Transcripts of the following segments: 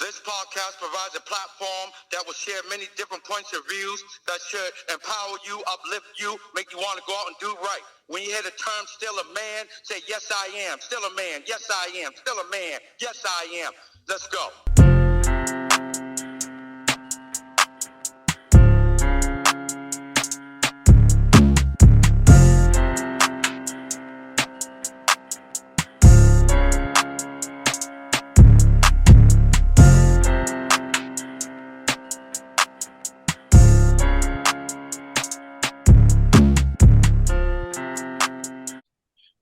This podcast provides a platform that will share many different points of views that should empower you, uplift you, make you want to go out and do right. When you hear the term still a man, say, yes, I am. Still a man. Yes, I am. Still a man. Yes, I am. Let's go.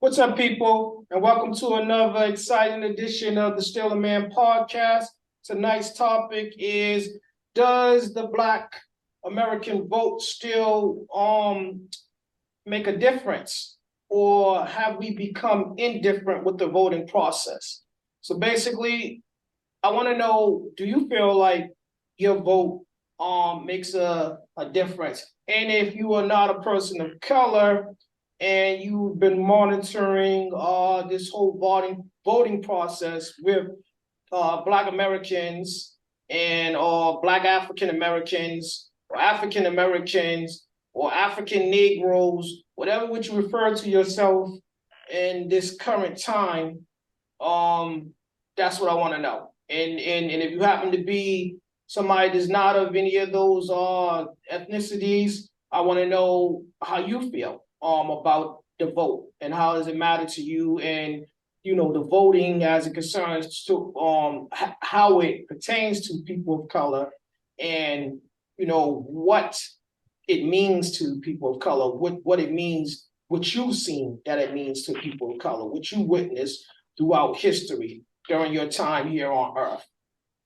What's up, people, and welcome to another exciting edition of the Still a Man podcast. Tonight's topic is, does the Black American vote still make a difference, or have we become indifferent with the voting process? So basically, I want to know, do you feel like your vote makes a difference? And if you are not a person of color, and you've been monitoring this whole voting process with Black Americans and Black African Americans or African Americans or African Negroes, whatever which you refer to yourself in this current time, that's what I want to know. And if you happen to be somebody that's not of any of those ethnicities, I want to know how you feel about the vote and how does it matter to you, and the voting as it concerns to how it pertains to people of color, and what it means to people of color, what it means, what you've seen that it means to people of color, what you witnessed throughout history during your time here on Earth.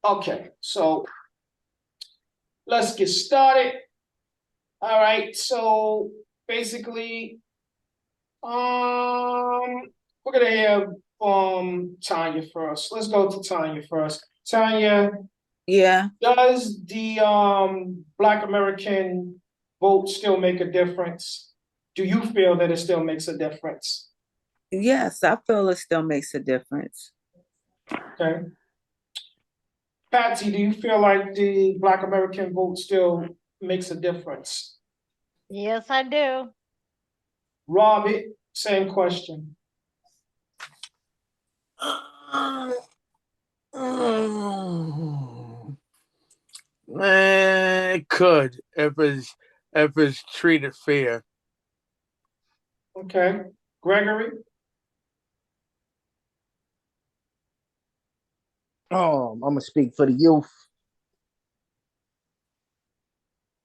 Okay, so let's get started. All right, so basically, we're gonna have Tanya first. Let's go to Tanya first. Tanya, Yeah. does the Black American vote still make a difference? Do you feel that it still makes a difference? Yes, I feel it still makes a difference. Okay. Patsy, do you feel like the Black American vote still makes a difference? Yes, I do. Robbie, same question. It could if it's treated fair. Okay. Gregory? I'm gonna speak for the youth.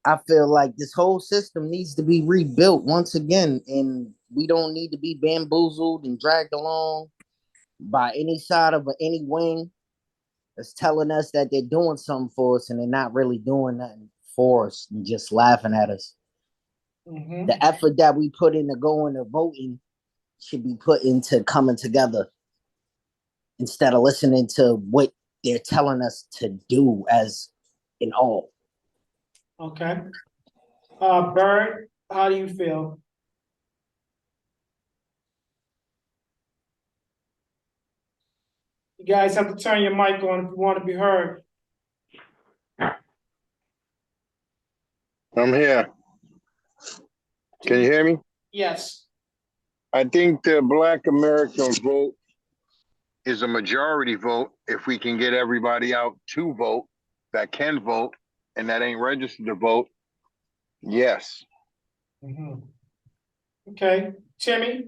I feel like this whole system needs to be rebuilt once again, and we don't need to be bamboozled and dragged along by any side of any wing that's telling us that they're doing something for us and they're not really doing nothing for us and just laughing at us. Mm-hmm. The effort that we put into going to voting should be put into coming together instead of listening to what they're telling us to do as in all. Okay. Bird, how do you feel? You guys have to turn your mic on if you want to be heard. I'm here. Can you hear me? Yes. I think the Black American vote is a majority vote if we can get everybody out to vote that can vote and that ain't registered to vote. Yes. Mm-hmm. Okay. Timmy?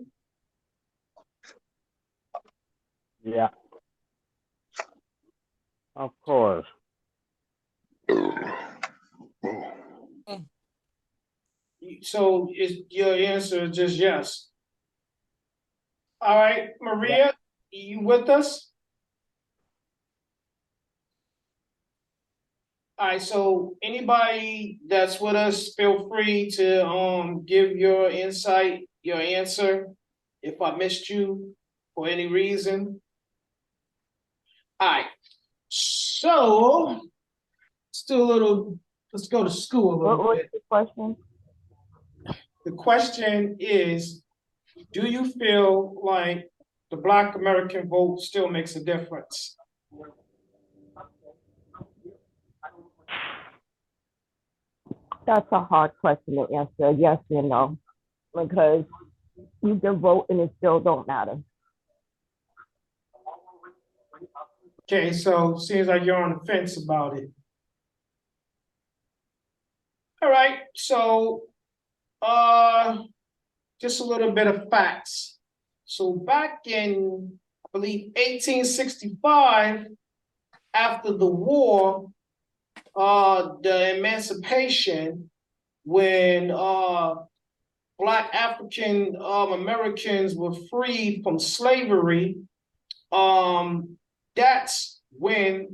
Yeah. Of course. So is your answer just yes? All right, Maria, you with us? All right, so anybody that's with us, feel free to give your insight, your answer, if I missed you for any reason. All right, so let's go to school a little What was bit. the question? The question is, do you feel like the Black American vote still makes a difference? that's a hard question to answer, yes or no, because you can vote and it still don't matter. Okay, so seems like you're on the fence about it. All right, so just a little bit of facts. So back in, I believe, 1865, after the war, the emancipation, when Black African Americans were freed from slavery, that's when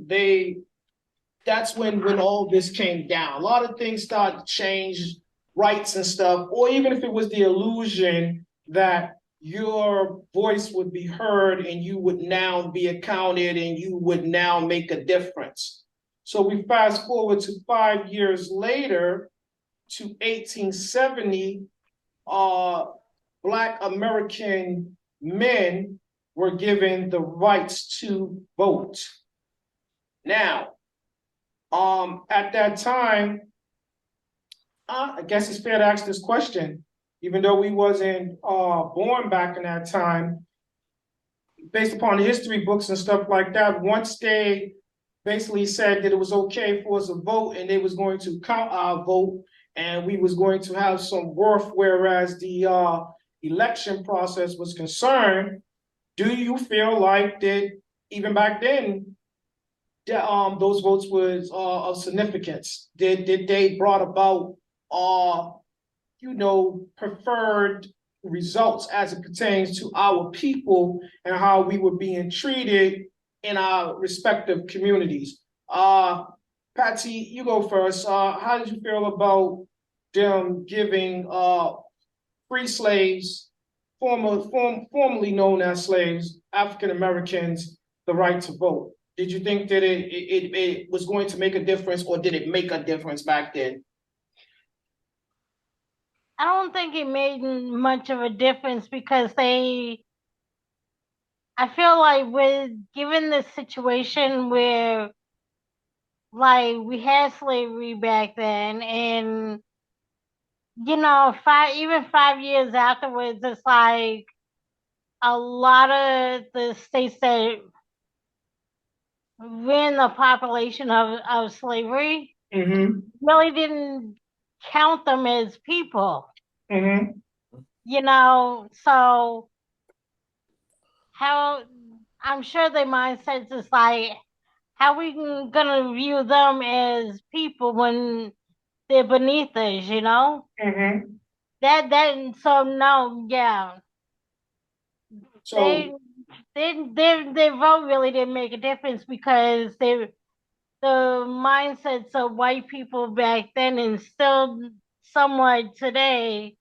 all this came down. A lot of things started to change, rights and stuff, or even if it was the illusion that your voice would be heard and you would now be accounted and you would now make a difference. So we fast forward to 5 years later to 1870, Black American men were given the rights to vote. Now, at that time, I guess it's fair to ask this question, even though we wasn't born back in that time, based upon the history books and stuff like that, once they basically said that it was okay for us to vote and they was going to count our vote and we was going to have some worth, whereas the election process was concerned, do you feel like that even back then, those votes was of significance? Did they brought about preferred results as it pertains to our people and how we were being treated in our respective communities? Patsy, you go first. How did you feel about them giving free slaves, formerly known as slaves, African Americans, the right to vote? Did you think that it was going to make a difference, or did it make a difference back then? I don't think it made much of a difference because I feel like given the situation where like we had slavery back then and even 5 years afterwards, it's like a lot of the states that ran the population of slavery Mm-hmm. really didn't count them as people. Mm-hmm. So how I'm sure their mindset is like, how we gonna view them as people when they're beneath us, Mm-hmm. So no, yeah. So Their vote really didn't make a difference because the mindsets of white people back then and still somewhat today,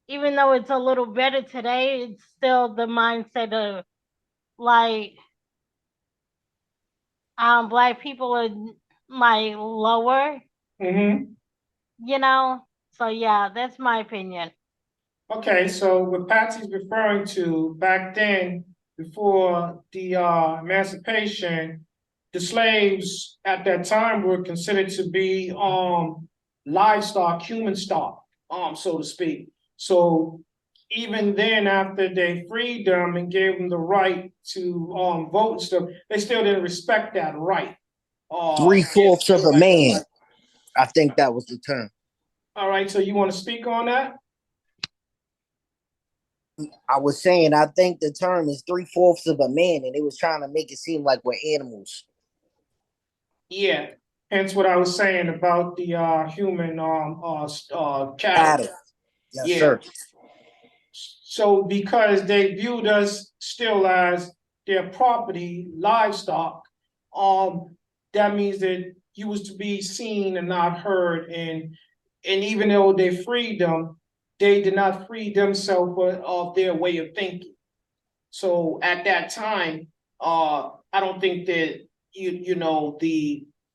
even though it's a little better today, it's still the mindset of like Black people are like lower, mm-hmm. So yeah, that's my opinion. Okay, so what Patsy's referring to back then, before the emancipation, the slaves at that time were considered to be livestock, human stock, so to speak. So even then, after they freed them and gave them the right to vote and stuff, they still didn't respect that right. Three-fourths of a man. I think that was the term. All right, so you want to speak on that? I was saying, I think the term is three-fourths of a man, and it was trying to make it seem like we're animals. Yeah, hence what I was saying about the human cattle. Cattle. Yes, Yeah. sir. So because they viewed us still as their property, livestock, that means that you was to be seen and not heard. And even though they freed them, they did not free themselves of their way of thinking. So at that time, I don't think that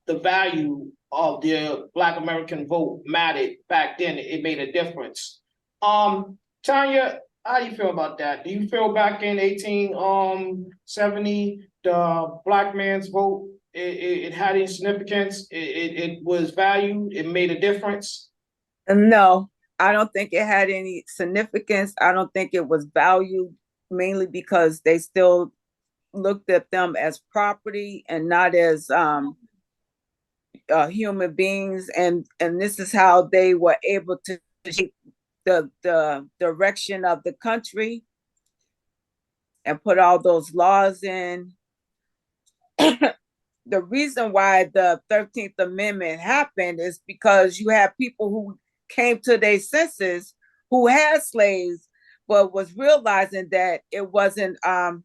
the value of the Black American vote mattered back then. It made a difference. Tanya, how do you feel about that? Do you feel back in 1870 the Black man's vote it had any significance? It was valued. It made a difference. No, I don't think it had any significance. I don't think it was valued, mainly because they still looked at them as property and not as human beings, and this is how they were able to shape the direction of the country and put all those laws in. The reason why the 13th Amendment happened is because you have people who came to their senses who had slaves, but was realizing that it wasn't that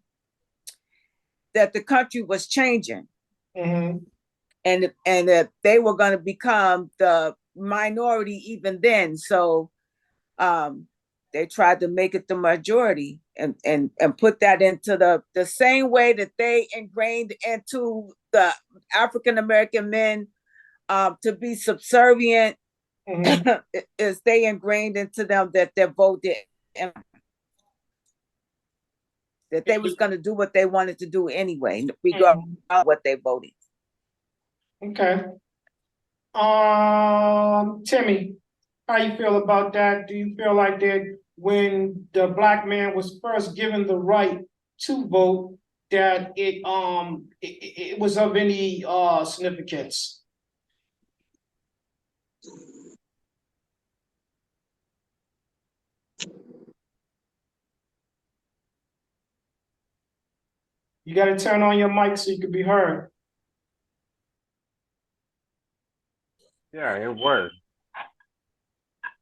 the country was changing. Mm-hmm. And that they were going to become the minority even then. So um, they tried to make it the majority and put that into the same way that they ingrained into the African American men to be subservient. Mm-hmm. Is they ingrained into them that their vote that they was going to do what they wanted to do anyway, regardless of what they voted. Okay. Timmy, how you feel about that? Do you feel like that when the black man was first given the right to vote, that it was of any significance? You got to turn on your mic so you can be heard. Yeah, it was.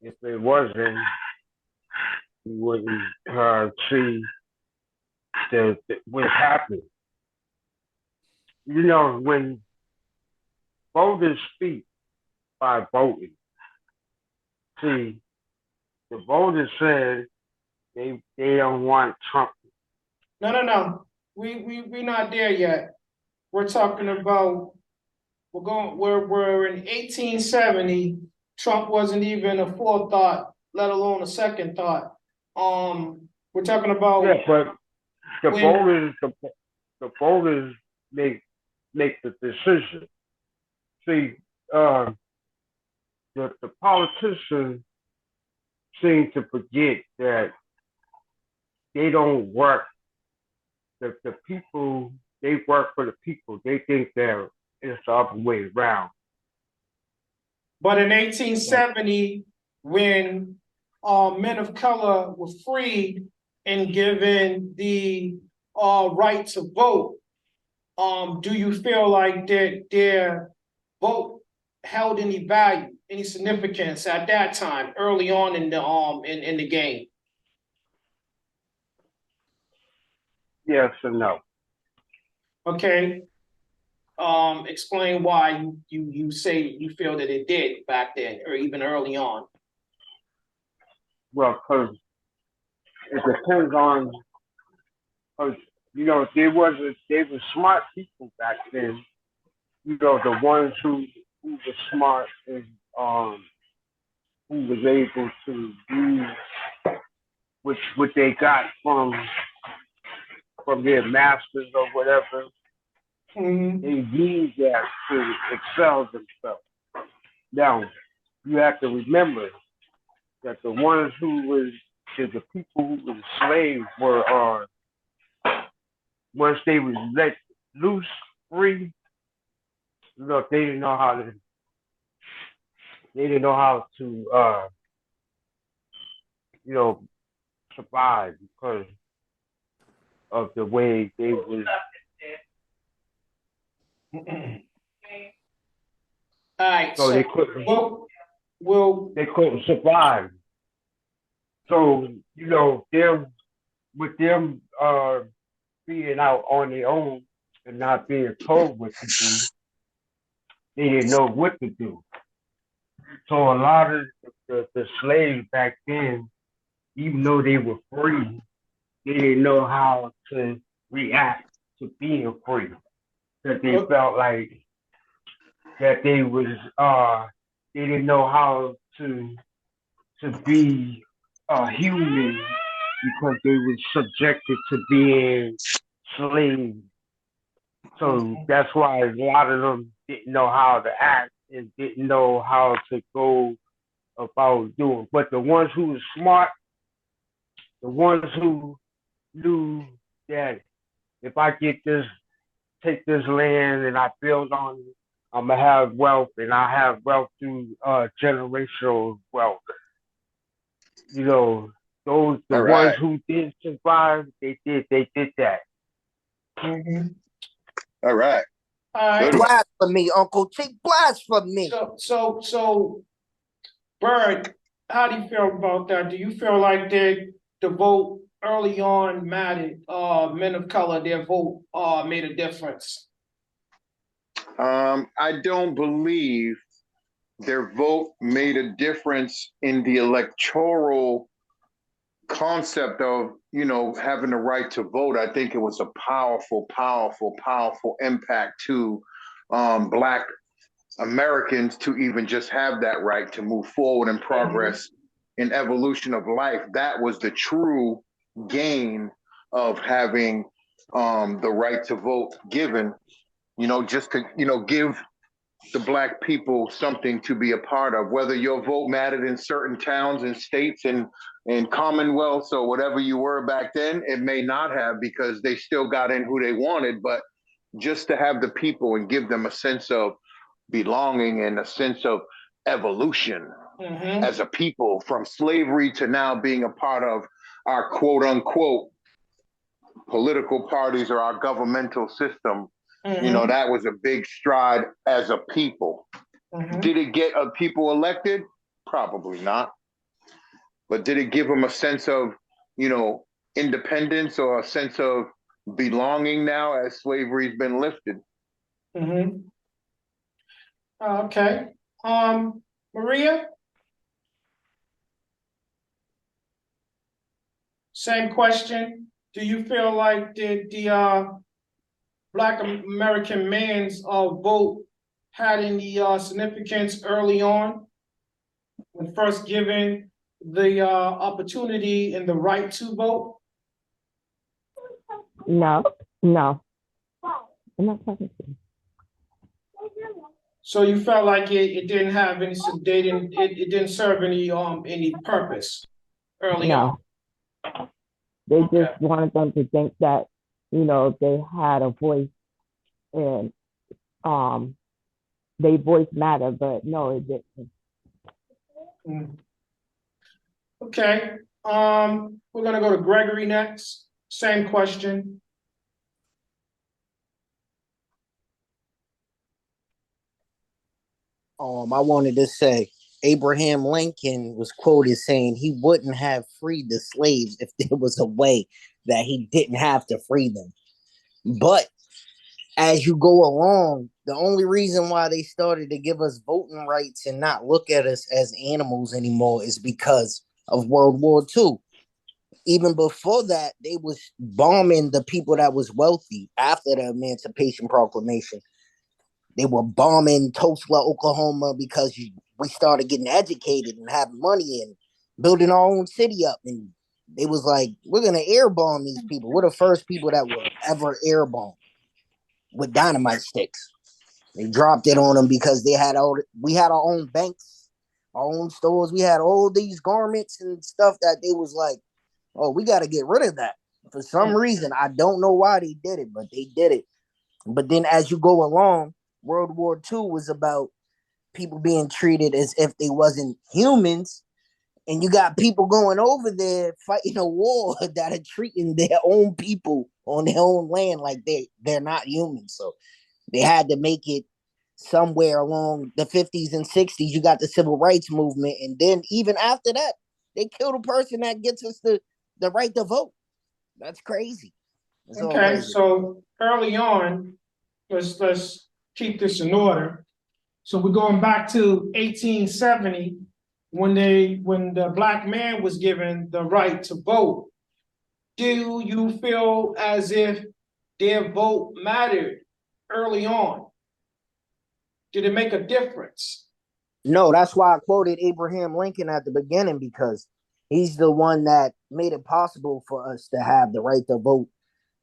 If it wasn't, you wouldn't see what happened. You know, when voters speak by voting, see, the voters said they don't want Trump. No. We're not there yet. We're talking about we're in 1870. Trump wasn't even a forethought, let alone a second thought. We're talking about Yeah, but the when voters, the voters make the decision. See, uh, the politicians seem to forget that they don't work. The people, they work for the people. They think that it's the other way around. but in 1870, when men of color were freed and given the right to vote, do you feel like their vote held any value, any significance at that time, early on in the game? Yes and no. Okay. Explain why you say you feel that it did back then, or even early on. Well, because it depends on, cause, you know, they were smart people back then. You know, the ones who were smart and who was able to use what they got from their masters or whatever. Mm-hmm. They use that to excel themselves. Now, you have to remember that the ones who was the people who were slaves were once they was let loose, free, you know, they didn't know how to you know, survive because of the way they was. All right, So so they couldn't we'll they couldn't survive. So, you know, them with them being out on their own and not being told what to do, they didn't know what to do. So a lot of the slaves back then, even though they were free, they didn't know how to react to being free. That they felt like that they didn't know how to be human because they were subjected to being slaves. So that's why a lot of them didn't know how to act and didn't know how to go about doing. But the ones who were smart, the ones who knew that if I take this land and I build on it, I'm gonna have wealth, and I have wealth through generational wealth. You know, the All ones right. who did survive, they did that. Mhm. All right. All right. Good one. Blasphemy, Uncle Chick, blasphemy. So, Bird, how do you feel about that? Do you feel like the vote early on mattered? Men of color, their vote made a difference. I don't believe their vote made a difference in the electoral concept of, you know, having the right to vote. I think it was a powerful, powerful, powerful impact to Black Americans to even just have that right to move forward and progress in evolution of life. That was the true gain of having the right to vote given, you know, just to, you know, give the Black people something to be a part of, whether your vote mattered in certain towns and states and commonwealths or whatever you were back then. It may not have, because they still got in who they wanted, but just to have the people and give them a sense of belonging and a sense of evolution as a people, from slavery to now being a part of our quote unquote political parties or our governmental system. You know, that was a big stride as a people. Did it get people elected? Probably not. But did it give them a sense of, you know, independence or a sense of belonging now as slavery's been lifted? Okay. Maria, same question. Do you feel like the Black American man's vote had any significance early on when first given the opportunity and the right to vote? No. I'm not talking to you. So you felt like it didn't have any, it didn't serve any purpose early on? No. They just wanted them to think that, you know, they had a voice, and their voice mattered, but no, it didn't. Okay. We're gonna go to Gregory next. Same question. I wanted to say Abraham Lincoln was quoted saying he wouldn't have freed the slaves if there was a way that he didn't have to free them. But as you go along, the only reason why they started to give us voting rights and not look at us as animals anymore is because of World War II. Even before that, they was bombing the people that was wealthy after the Emancipation Proclamation. They were bombing Tulsa, Oklahoma, because we started getting educated and having money and building our own city up. And they was like, we're going to airbomb these people. We're the first people that were ever airbomb with dynamite sticks. They dropped it on them because we had our own banks, our own stores. We had all these garments and stuff that they was like, oh, we got to get rid of that. For some reason, I don't know why they did it, but they did it. But then as you go along, World War II was about people being treated as if they wasn't humans. And you got people going over there fighting a war that are treating their own people on their own land like they're not humans. So they had to make it somewhere along the 50s and 60s. You got the civil rights movement. And then even after that, they killed a person that gets us the right to vote. That's crazy. It's all Okay, crazy. so early on, let's keep this in order. So we're going back to 1870 when the Black man was given the right to vote. Do you feel as if their vote mattered early on? Did it make a difference? No, that's why I quoted Abraham Lincoln at the beginning, because he's the one that made it possible for us to have the right to vote,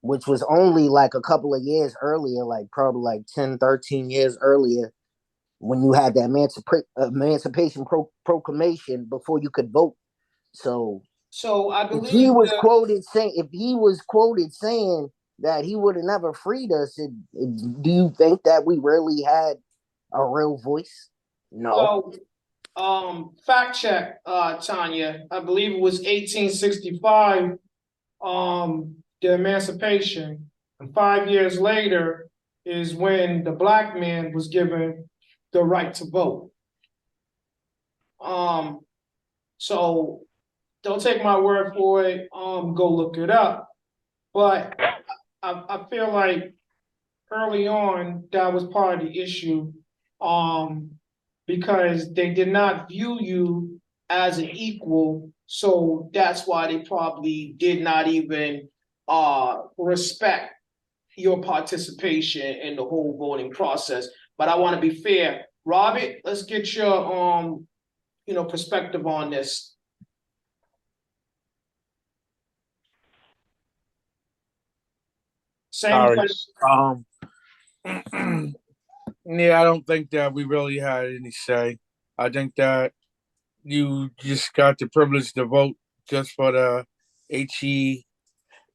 which was only like a couple of years earlier, like probably like 10, 13 years earlier. when you had the Emancipation Proclamation before you could vote. So So I if he believe was that, quoted saying that he would have never freed us, do you think that we really had a real voice? No. well, fact check, Tanya, I believe it was 1865, the emancipation. And 5 years later is when the black man was given the right to vote. So don't take my word for it. Go look it up. But I feel like early on that was part of the issue, because they did not view you as an equal. So that's why they probably did not even respect your participation in the whole voting process. But I want to be fair. Robert, let's get your perspective on this. Same Sorry. question. Yeah, I don't think that we really had any say. I think that you just got the privilege to vote just for the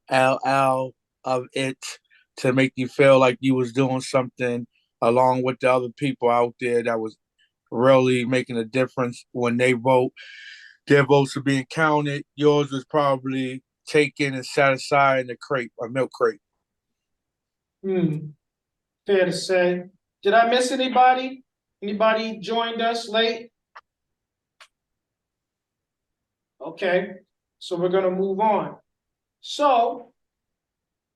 HELL of it to make you feel like you was doing something along with the other people out there that was really making a difference when they vote. Their votes are being counted. Yours was probably taken and set aside in a crate, a milk crate. Fair to say. Did I miss anybody? Anybody joined us late? Okay, so we're gonna move on. So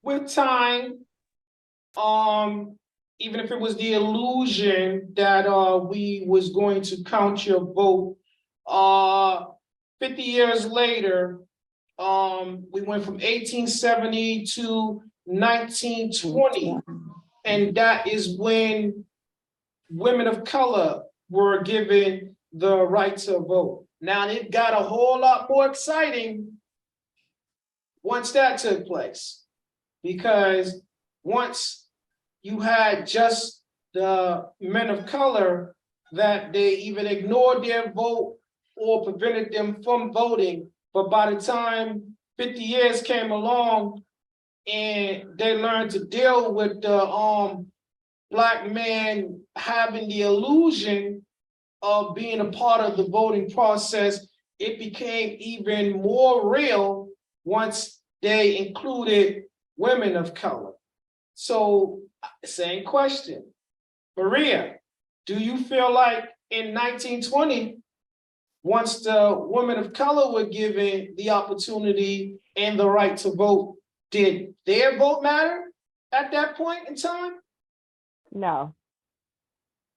with time, even if it was the illusion that we was going to count your vote, 50 years later, we went from 1870 to 1920, and that is when women of color were given the right to vote. Now it got a whole lot more exciting once that took place, because once you had just the men of color, that they even ignored their vote or prevented them from voting. But by the time 50 years came along and they learned to deal with the black man having the illusion of being a part of the voting process, it became even more real once they included women of color. So, same question. Maria, do you feel like in 1920, once the women of color were given the opportunity and the right to vote, did their vote matter at that point in time? No.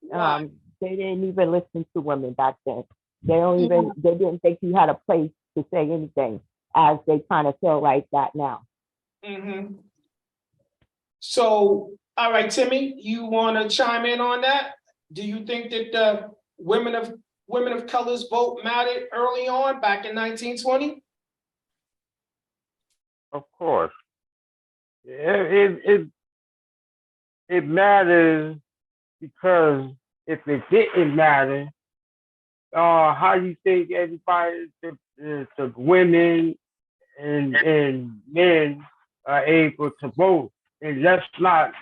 Why? They didn't even listen to women back then. They didn't think you had a place to say anything, as they kind of feel like that now. Mm-hmm. So, all right, Timmy, you want to chime in on that? Do you think that the women of color's vote mattered early on back in 1920? Of course. It matters, because if it didn't matter, how do you think everybody, the women and men are able to vote? And let's not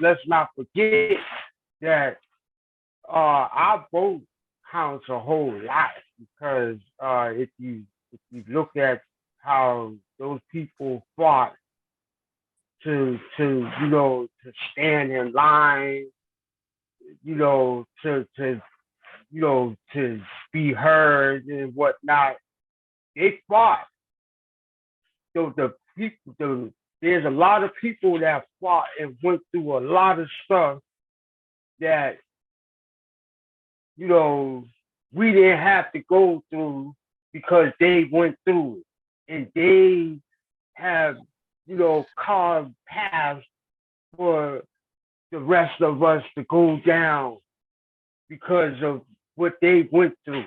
forget that our vote counts a whole lot, because if you look at how those people fought to stand in line, to be heard and whatnot, they fought. So there's a lot of people that fought and went through a lot of stuff that we didn't have to go through, because they went through it, and they have carved paths for the rest of us to go down because of what they went through.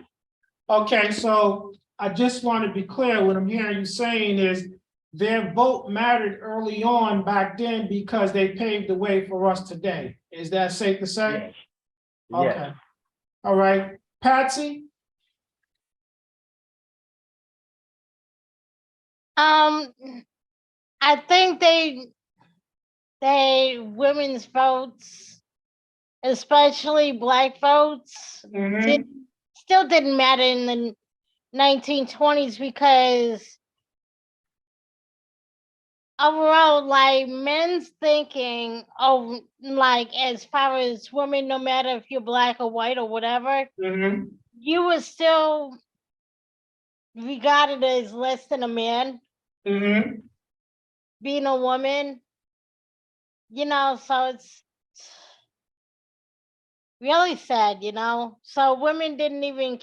Okay, so I just want to be clear. What I'm hearing you saying is their vote mattered early on back then because they paved the way for us today. Is that safe to say? Yes. Yes. Okay. All right, Patsy? I think women's votes, especially black votes, Mm-hmm. still didn't matter in the 1920s because overall, like men's thinking, oh, like as far as women, no matter if you're black or white or whatever, Mm-hmm. you were still regarded as less than a man, Mm-hmm. being a woman, so it's really sad, So women didn't even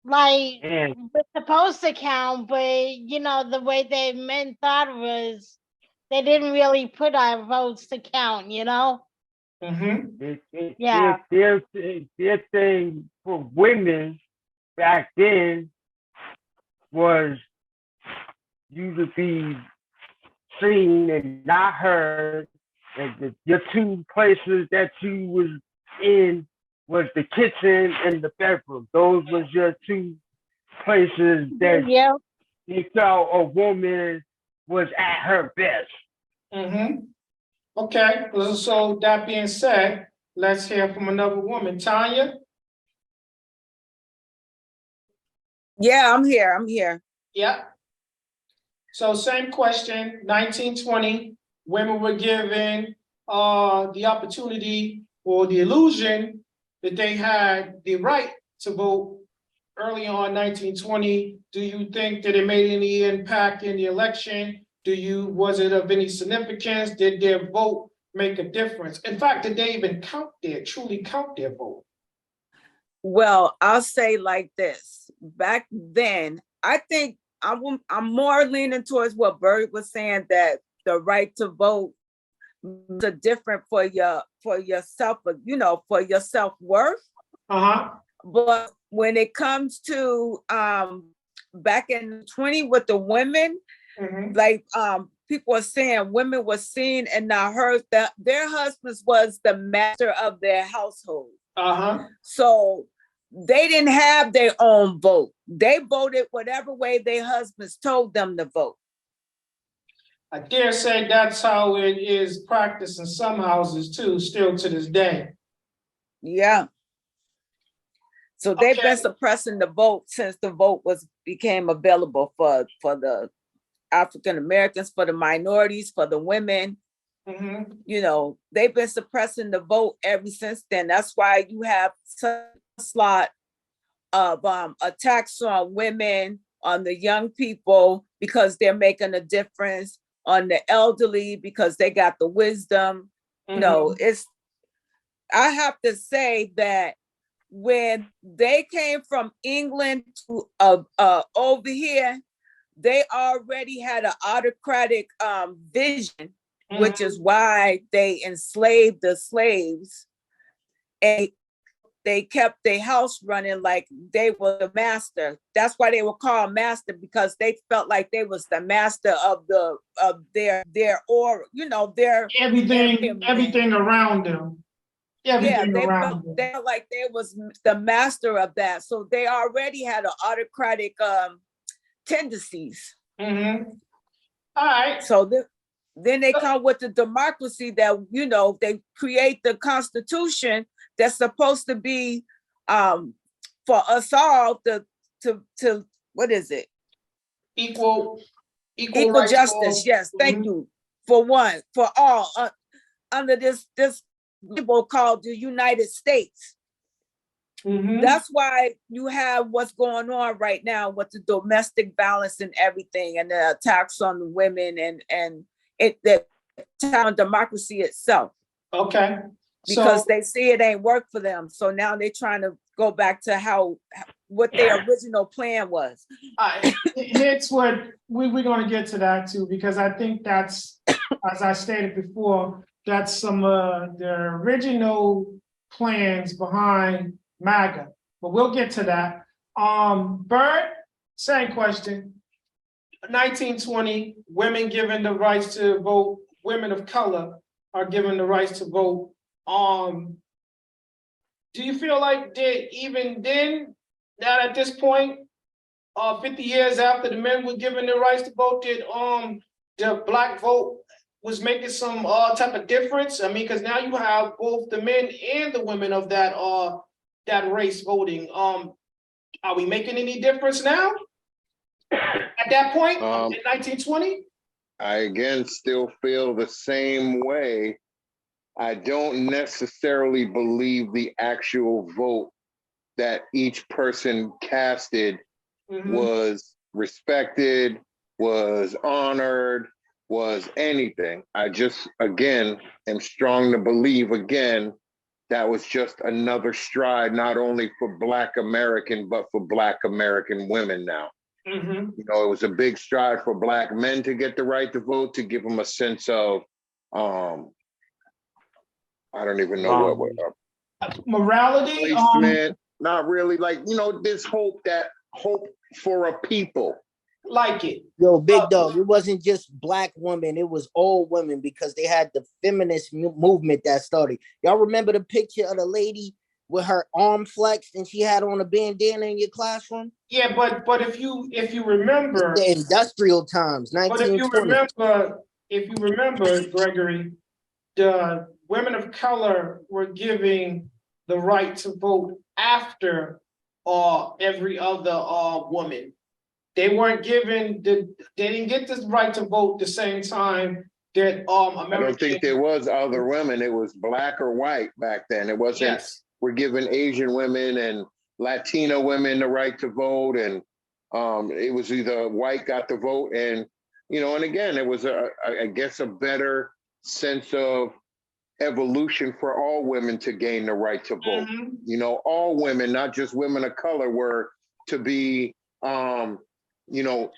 like And we're supposed to count, but the way that men thought was they didn't really put our votes to count, Mm-hmm. Yeah. their thing for women back then was you to be seen and not heard. And your two places that you was in was the kitchen and the bedroom. Those was your two places that Yeah. you felt a woman was at her best. Mm-hmm. Okay, so that being said, let's hear from another woman. Tanya? Yeah, I'm here. I'm here. Yeah. So same question, 1920, women were given the opportunity or the illusion that they had the right to vote early on 1920. Do you think that it made any impact in the election? Was it of any significance? Did their vote make a difference? In fact, did they even truly count their vote? Well, I'll say like this. Back then, I think I'm more leaning towards what Bird was saying, that the right to vote is a different for yourself, for your self-worth. Uh-huh. But when it comes to back in 20 with the women, Mm-hmm. like people are saying women were seen and not heard, that their husbands was the master of their household. Uh-huh. So they didn't have their own vote. They voted whatever way their husbands told them to vote. I dare say that's how it is practiced in some houses too, still to this day. Yeah. So they've Okay. been suppressing the vote since the vote became available for the African Americans, for the minorities, for the women. Mm-hmm. They've been suppressing the vote ever since then. That's why you have such a slot of attacks on women, on the young people, because they're making a difference, on the elderly because they got the wisdom. Mm-hmm. I have to say that when they came from England to over here, they already had an autocratic vision, which is why they enslaved the slaves, and they kept their house running like they were the master. That's why they were called master, because they felt like they was the master of their or their everything around them. Yeah, Everything around them. they felt like they was the master of that. So they already had an autocratic tendencies. Mm-hmm. All right. So then they come with the democracy that they create the constitution that's supposed to be for us all to what is it? Equal rights Justice. Yes, thank you. For one, for all, under this label called the United States. Mm-hmm. That's why you have what's going on right now with the domestic violence and everything, and the attacks on the women, and the town democracy itself. Okay. Because they see it ain't work for them. So now they're trying to go back to what their original plan was. It's what we're going to get to that too, because I think that's, as I stated before, that's some of the original plans behind MAGA. But we'll get to that. Bird, same question. 1920, women given the rights to vote, women of color are given the rights to vote. do you feel like that even then, that at this point, 50 years after the men were given the rights to vote, did the black vote was making some type of difference? I mean, because now you have both the men and the women of that race voting. Are we making any difference now? At that point, in 1920? I again still feel the same way. I don't necessarily believe the actual vote that each person casted was respected, was honored, was anything. I just, again, am strong to believe, again, that was just another stride, not only for Black American, but for Black American women now. You know, it was a big stride for Black men to get the right to vote, to give them a sense of, I don't even know what morality, placement, not really, like, you know, this hope for a people. like it. Yo, big dog, it wasn't just Black women, it was all women, because they had the feminist movement that started. Y'all remember the picture of the lady with her arm flexed and she had on a bandana in your classroom? Yeah, but if you remember the industrial times, but if you 1920. remember, Gregory, the women of color were giving the right to vote after every other woman. They weren't given they didn't get this right to vote the same time that American. I don't think there was other women. It was Black or white back then. It wasn't. Yes. We're giving Asian women and Latino women the right to vote, and it was either white got the vote, and you know, and again, it was I guess a better sense of evolution for all women to gain the right to vote. You know, all women, not just women of color, were to be you know,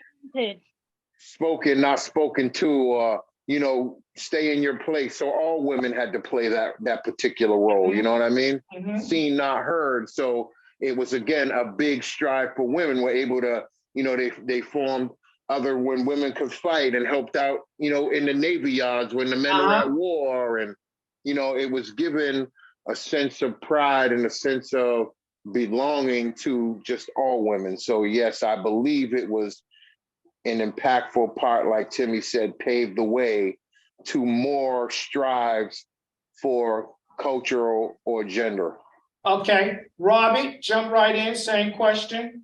spoken, not spoken to, or you know, stay in your place. So all women had to play that particular role. You know what I mean? Seen, not heard. So it was again a big stride for women. Were able to, you know, they formed other when women could fight and helped out, you know, in the Navy yards when the men were at war, and you know, it was given a sense of pride and a sense of belonging to just all women. So yes, I believe it was an impactful part, like Timmy said, paved the way to more strives for cultural or gender. Okay, Robbie, jump right in, same question.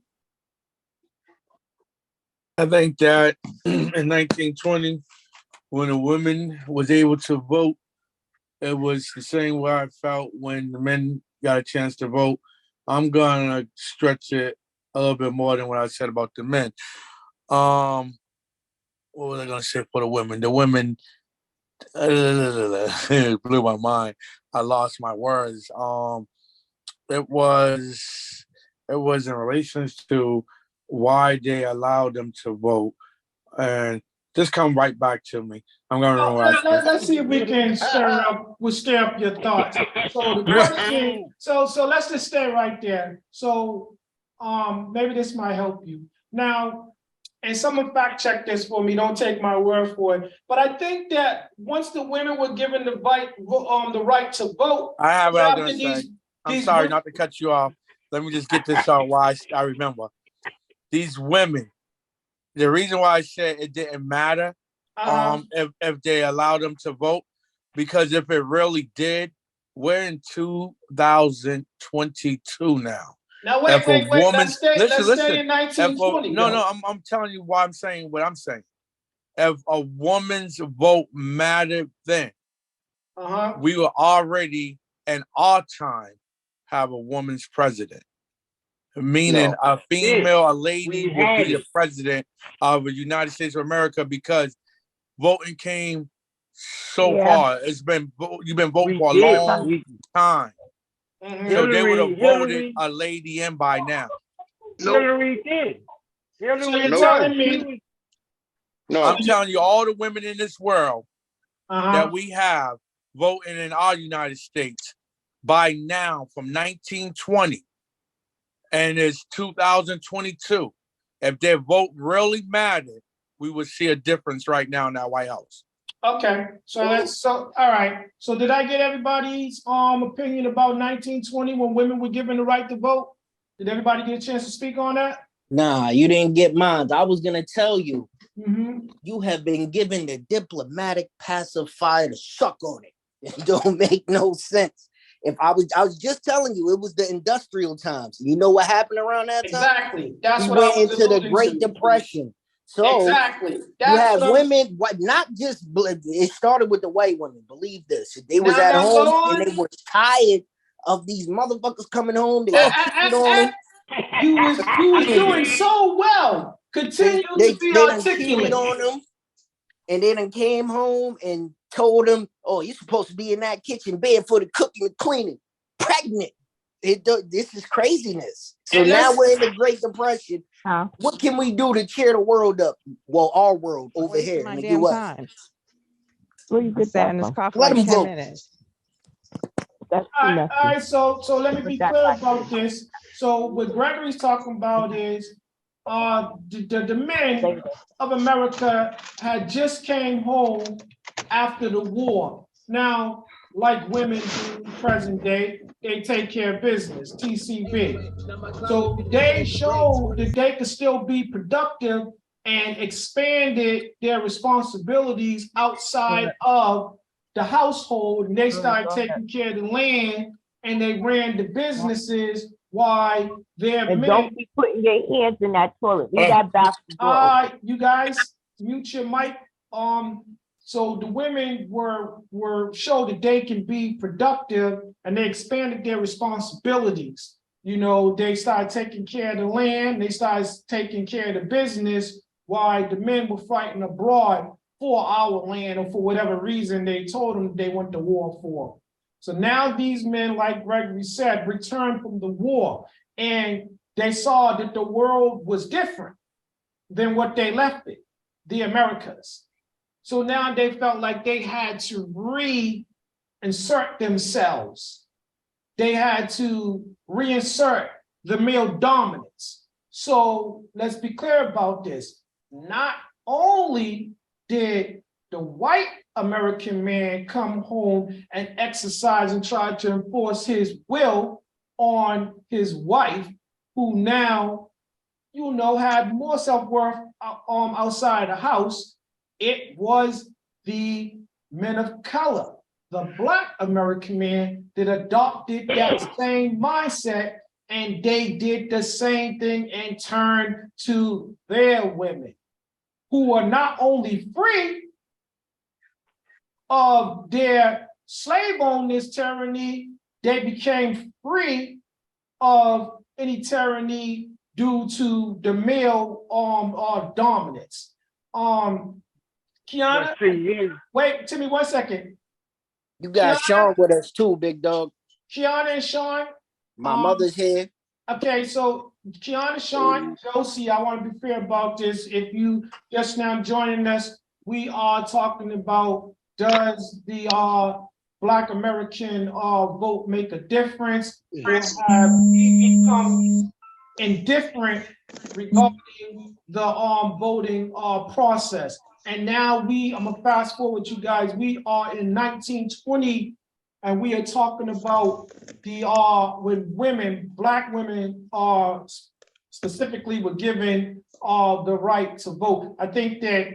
I think that in 1920, when a woman was able to vote, it was the same way I felt when the men got a chance to vote. I'm gonna stretch it a little bit more than what I said about the men. What was I gonna say for the women? The women it blew my mind. I lost my words. It was in relation to why they allowed them to vote, and just come right back to me. I'm gonna remember what I said. Let's see if we can stir up your thoughts. So the question, so let's just stay right there. So maybe this might help you. Now, and someone fact check this for me, don't take my word for it. But I think that once the women were given the right to vote, I have what I was gonna say. I'm sorry not to cut you off. Let me just get this out why I remember. These women, the reason why I said it didn't matter if they allowed them to vote, because if it really did, we're in 2022 now. Now wait, let's stay in 1920. I'm telling you why I'm saying what I'm saying. If a woman's vote mattered then, we were already in our time have a woman's president. Meaning a female, a lady would be the president of the United States of America, because voting came so far. You've been voting for a long time. So they would have voted a lady in by now. Hillary did. So you're telling me? No, I'm telling you, all the women in this world that we have voting in our United States by now, from 1920, and it's 2022. If their vote really mattered, we would see a difference right now in that White House. Okay, so all right. So did I get everybody's opinion about 1920 when women were given the right to vote? Did everybody get a chance to speak on that? Nah, you didn't get mine. I was gonna tell you, Mm-hmm. you have been given the diplomatic pacifier to suck on it. It don't make no sense. If I was just telling you, it was the industrial times. You know what happened around that time? Exactly. That's We what I went was into the alluding Great to. Depression. So Exactly. you That's have what I'm. women, what not just it started with the white women. Believe this. They was Now, at now go home and on. they were tired of these motherfuckers coming home. They Eh, were eh, cheating eh, on eh. them. You was doing so well. Continue to be They done cheated articulate. on them, and they done came home and told them, "Oh, you're supposed to be in that kitchen bed for the cooking and cleaning." Pregnant. This is craziness. So And now let's we're in the Great Depression. Huh? What can we do to cheer the world up? Well, our world over Wasting here my in the damn U.S. time. Where you I get sat that in this from? car for Let like them 10 vote. minutes. That's all too right, all messy. right. So let me Put be that clear back about this. So what Gregory's talking about is the men later. of America had just came home after the war. Now, like women do present day, they take care of business, TCB. So they showed that they could still be productive and expanded their responsibilities outside of the household, and they started taking care of the land and they ran the businesses while their And men. don't be putting your hands in that toilet. Leave that bathroom door open. You guys mute your mic. So the women were showed that they can be productive and they expanded their responsibilities. You know, they started taking care of the land, they started taking care of the business while the men were fighting abroad for our land or for whatever reason they told them they went to war for. So now these men, like Gregory said, returned from the war and they saw that the world was different than what they left it, the Americas. So now they felt like they had to reinsert themselves. They had to reinsert the male dominance. So let's be clear about this. Not only did the white American man come home and exercise and try to enforce his will on his wife, who now, had more self-worth outside the house. It was the men of color, the Black American man, that adopted that same mindset, and they did the same thing in turn to their women, who are not only free of their slave owners' tyranny, they became free of any tyranny due to the male dominance. Kiana, wait, Timmy, 1 second. You got Sean with us too, big dog. Kiana and Sean. My mother's here. Okay, so Kiana, Sean, Josie, I want to be fair about this. If you just now joining us, we are talking about, does the Black American vote make a difference, or have we become indifferent regarding the voting process? And now I'm gonna fast forward you guys. We are in 1920, and we are talking about the when women, Black women, specifically were given the right to vote. I think that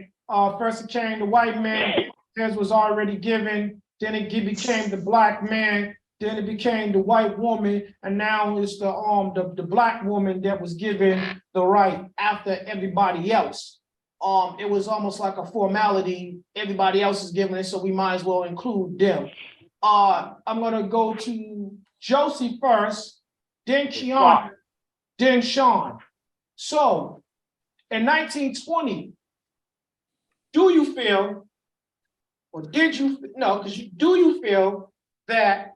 first it came the white man, theirs was already given. Then it became the Black man. Then it became the white woman, and now it's the Black woman that was given the right after everybody else. It was almost like a formality. Everybody else is giving it, so we might as well include them. I'm gonna go to Josie first, then Kiana, then Sean. So in 1920, do you feel, or did you, no, do you feel that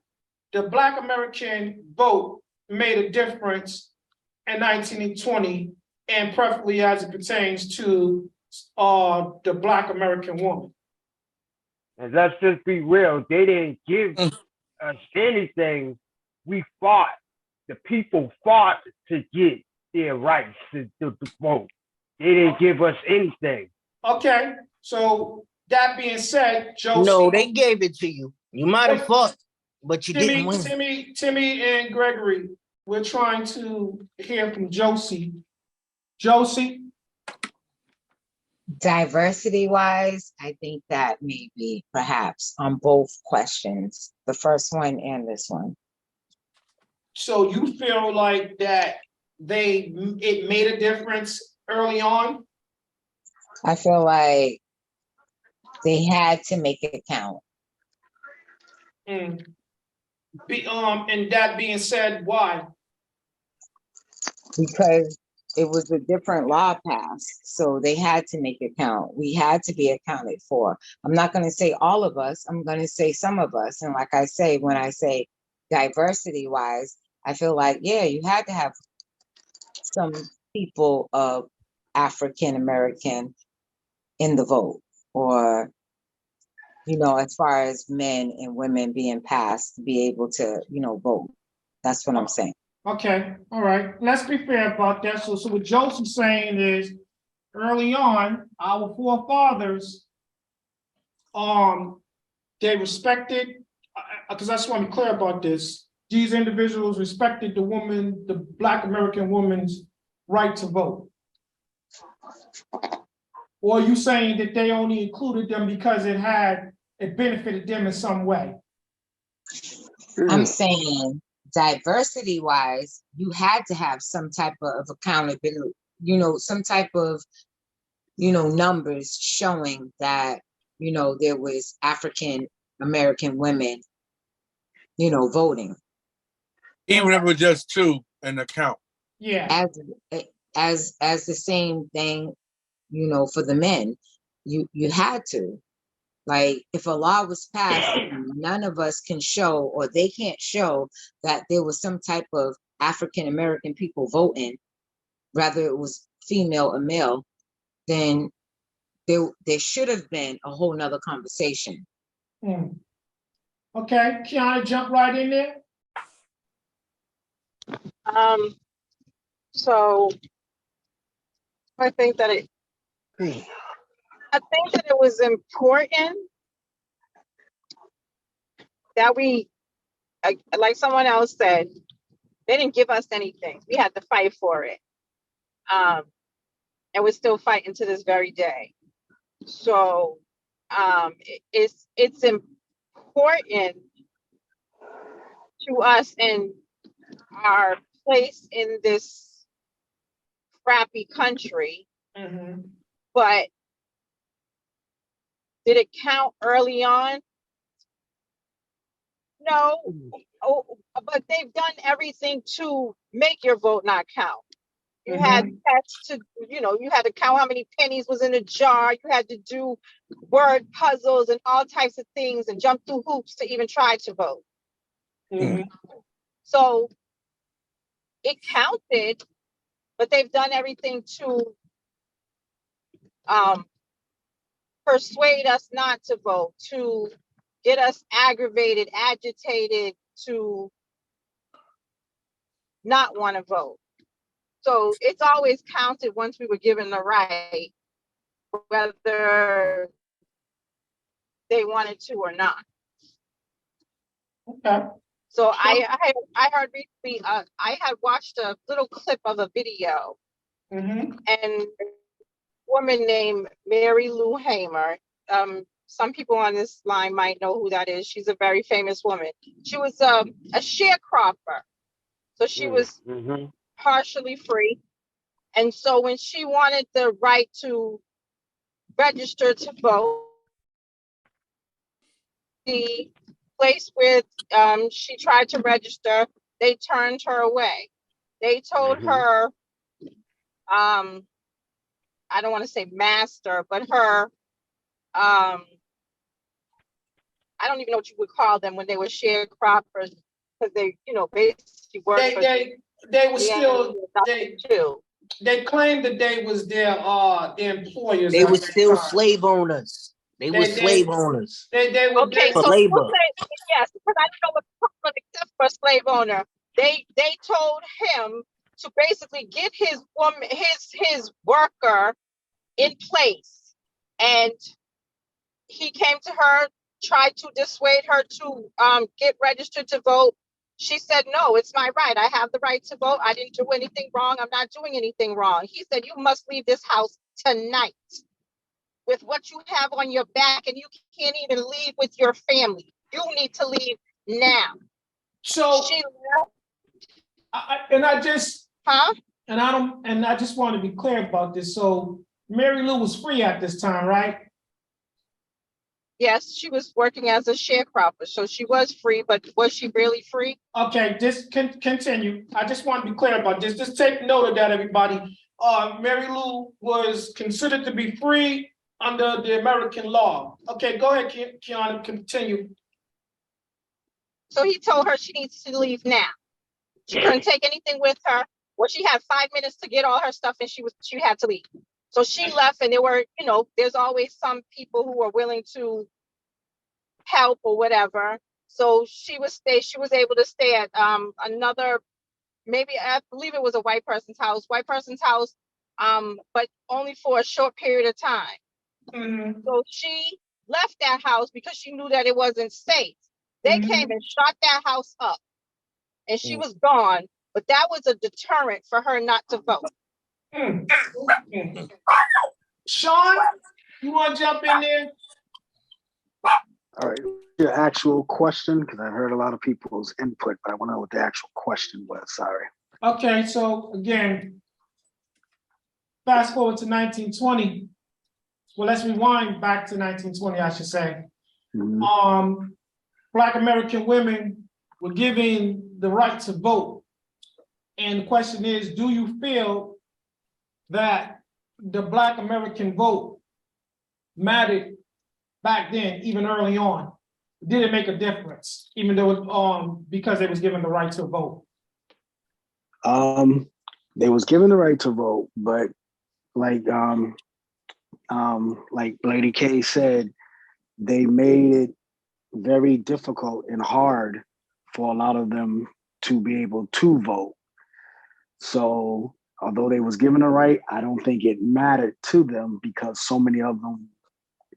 the Black American vote made a difference in 1920, and preferably as it pertains to the Black American woman? And let's just be real, they didn't give us anything. We fought. The people fought to get their rights to vote. They didn't give us anything. Okay, so that being said, Josie. No, they gave it to you. You might have fought, but you didn't win. Timmy and Gregory, we're trying to hear from Josie. Josie? Diversity wise, I think that maybe perhaps on both questions, the first one and this one. So you feel like that it made a difference early on? I feel like they had to make it count. And that being said, why? Because it was a different law passed, so they had to make it count. We had to be accounted for. I'm not going to say all of us, I'm going to say some of us. And like I say, when I say diversity wise, I feel like, yeah, you had to have some people of African American in the vote, or, you know, as far as men and women being passed to be able to, you know, vote. That's what I'm saying. Okay, all right. Let's be fair about that. So what Josie's saying is, early on, our forefathers, they respected, because I just want to be clear about this. These individuals respected the Black American woman's right to vote. Or are you saying that they only included them because it benefited them in some way? I'm saying diversity wise, you had to have some type of accountability, you know, some type of, you know, numbers showing that, you know, there was African American women, you know, voting. Even if it was just two in the count. Yeah. As the same thing, you know, for the men, you had to. Like, if a law was passed, none of us can show, or they can't show, that there was some type of African American people voting, whether it was female or male, then there should have been a whole nother conversation. Okay, Kiana, jump right in there. So I think that it was important that we, like someone else said, they didn't give us anything. We had to fight for it. And we're still fighting to this very day. So it's important to us in our place in this crappy country. Mm-hmm. But did it count early on? No. Oh, but they've done everything to make your vote not count. You had tests to, you know, you had to count how many pennies was in a jar. You had to do word puzzles and all types of things and jump through hoops to even try to vote. Mm-hmm. So it counted, but they've done everything to persuade us not to vote, to get us aggravated, agitated, to not want to vote. So it's always counted once we were given the right, whether they wanted to or not. Okay. So I heard recently, I had watched a little clip of a video, and a woman named Mary Lou Hamer. Some people on this line might know who that is. She's a very famous woman. She was a sharecropper, so she was partially free. And so when she wanted the right to register to vote, the place where she tried to register, they turned her away. They told her, I don't want to say master, but her, I don't even know what you would call them when they were sharecroppers, because they, you know, basically worked for they were still they claimed that they was their employers. They were still slave owners. They were slave owners. Okay, for so labor. Yes, because I don't know what to call it except for a slave owner. They told him to basically get his woman, his worker in place, and he came to her, tried to dissuade her to get registered to vote. She said, no, it's my right. I have the right to vote. I didn't do anything wrong. I'm not doing anything wrong. He said, you must leave this house tonight with what you have on your back, and you can't even leave with your family. You need to leave now. So, she and I just, huh? and I just want to be clear about this. So Mary Lou was free at this time, right? Yes, she was working as a sharecropper, so she was free, but was she really free? Okay, just continue. I just want to be clear about this. Just take note of that, everybody. Mary Lou was considered to be free under the American law. Okay, go ahead, Kiana, continue. So he told her she needs to leave now. She couldn't take anything with her. Well, she had 5 minutes to get all her stuff, and she had to leave. So she left, and there were, there's always some people who are willing to help or whatever. So she was able to stay at another, maybe I believe it was a white person's house, but only for a short period of time. Mm-hmm. So she left that house because she knew that it wasn't safe. They came and shot that house up, and she was gone. But that was a deterrent for her not to vote. Sean, you want to jump in there? All right, your actual question, because I heard a lot of people's input, but I want to know what the actual question was. Sorry. Okay, so again, fast forward to 1920. Well, let's rewind back to 1920, I should say. Mm-hmm. Black American women were given the right to vote. And the question is, do you feel that the Black American vote mattered back then, even early on? Did it make a difference, even though because they was given the right to vote? They was given the right to vote, but like Lady K said, they made it very difficult and hard for a lot of them to be able to vote. So although they was given a right, I don't think it mattered to them because so many of them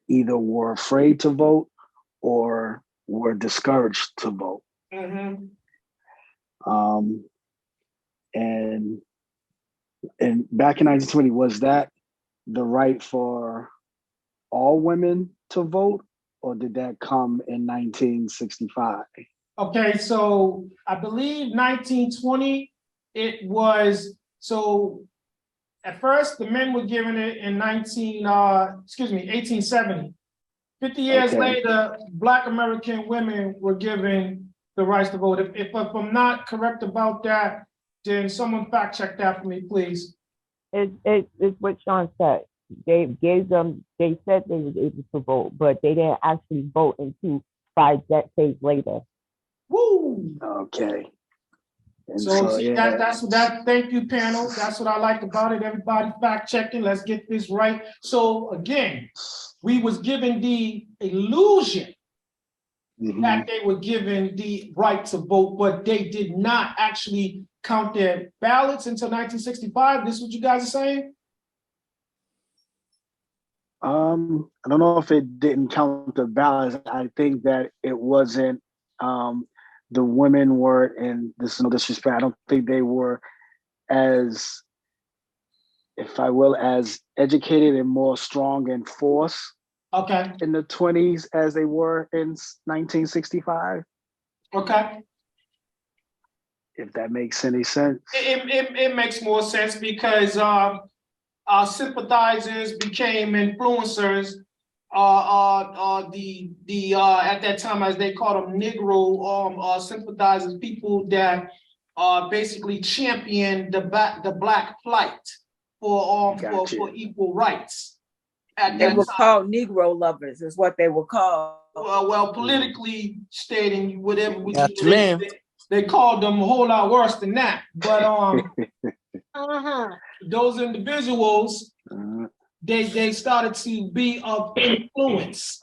either were afraid to vote or were discouraged to vote. Mm-hmm. And back in 1920, was that the right for all women to vote, or did that come in 1965? Okay, so I believe 1920, it was, so at first the men were given it in 1870. 50 years later, Black American women were given the rights to vote. If I'm not correct about that, then someone fact check that for me, please. It's what Sean said. They said they was able to vote, but they didn't actually vote until 5 decades later. Woo! Okay. And so see, yeah. That's thank you, panel. That's what I like about it. Everybody fact checking. Let's get this right. So again, we was given the illusion that they were given the right to vote, but they did not actually count their ballots until 1965. This is what you guys are saying? I don't know if it didn't count the ballots. I think that it wasn't, the women were, and this is no disrespect, I don't think they were as, if I will, as educated and more strong in force in the 20s as they were in 1965. Okay. If that makes any sense. It makes more sense because our sympathizers became influencers. At that time, as they called them, Negro sympathizers, people that basically championed the black plight for equal rights. They were called Negro lovers, is what they were called. Well, politically stating whatever ma'am. they called them a whole lot worse than that. But those individuals, they started to be of influence.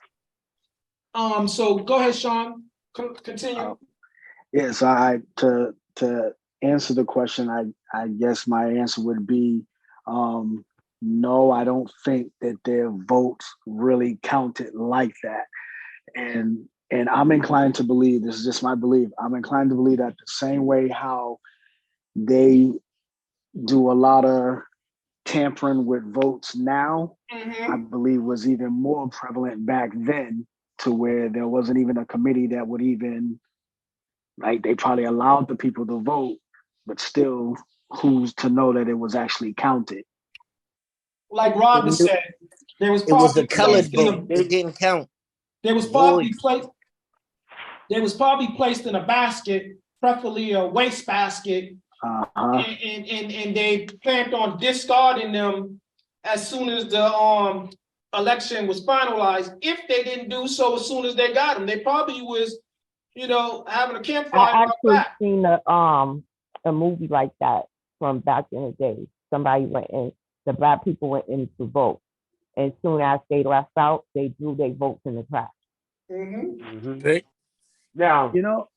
So go ahead, Sean. Continue. Yeah, so to answer the question, I guess my answer would be no, I don't think that their votes really counted like that. And I'm inclined to believe, this is just my belief, I'm inclined to believe that the same way how they do a lot of tampering with votes now, I believe was even more prevalent back then, to where there wasn't even a committee that would even, like, they probably allowed the people to vote, but still, who's to know that it was actually counted? Like Robert said, there was It was a probably colored placed in vote. It didn't count. There was probably placed in a basket, preferably a waste basket, and they planned on discarding them as soon as the election was finalized. If they didn't do so as soon as they got them, they probably was, having a campfire. I actually seen a movie like that from back in the day. Somebody went in, the black people went in to vote. And soon as they left out, they threw their votes in the trash. Now,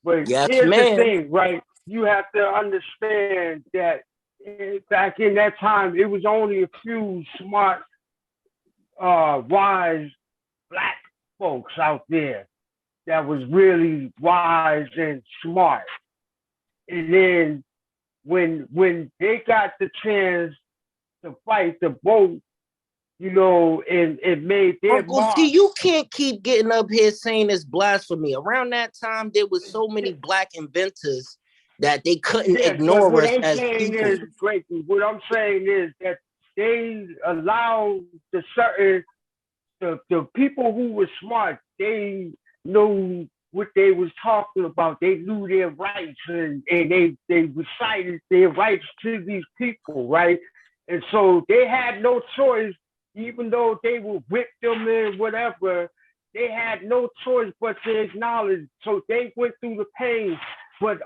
but yes, here's ma'am. the thing, right? You have to understand that back in that time, it was only a few smart, wise black folks out there that was really wise and smart. And then when they got the chance to fight the vote, and it made their Uncle mark. T, you can't keep getting up here saying it's blasphemy. Around that time, there was so many black inventors that they couldn't ignore us as people. What I'm saying is that they allowed the people who were smart, they knew what they was talking about. They knew their rights, and they recited their rights to these people, right? And so they had no choice, even though they would whip them and whatever, they had no choice but to acknowledge. So they went through the pain, but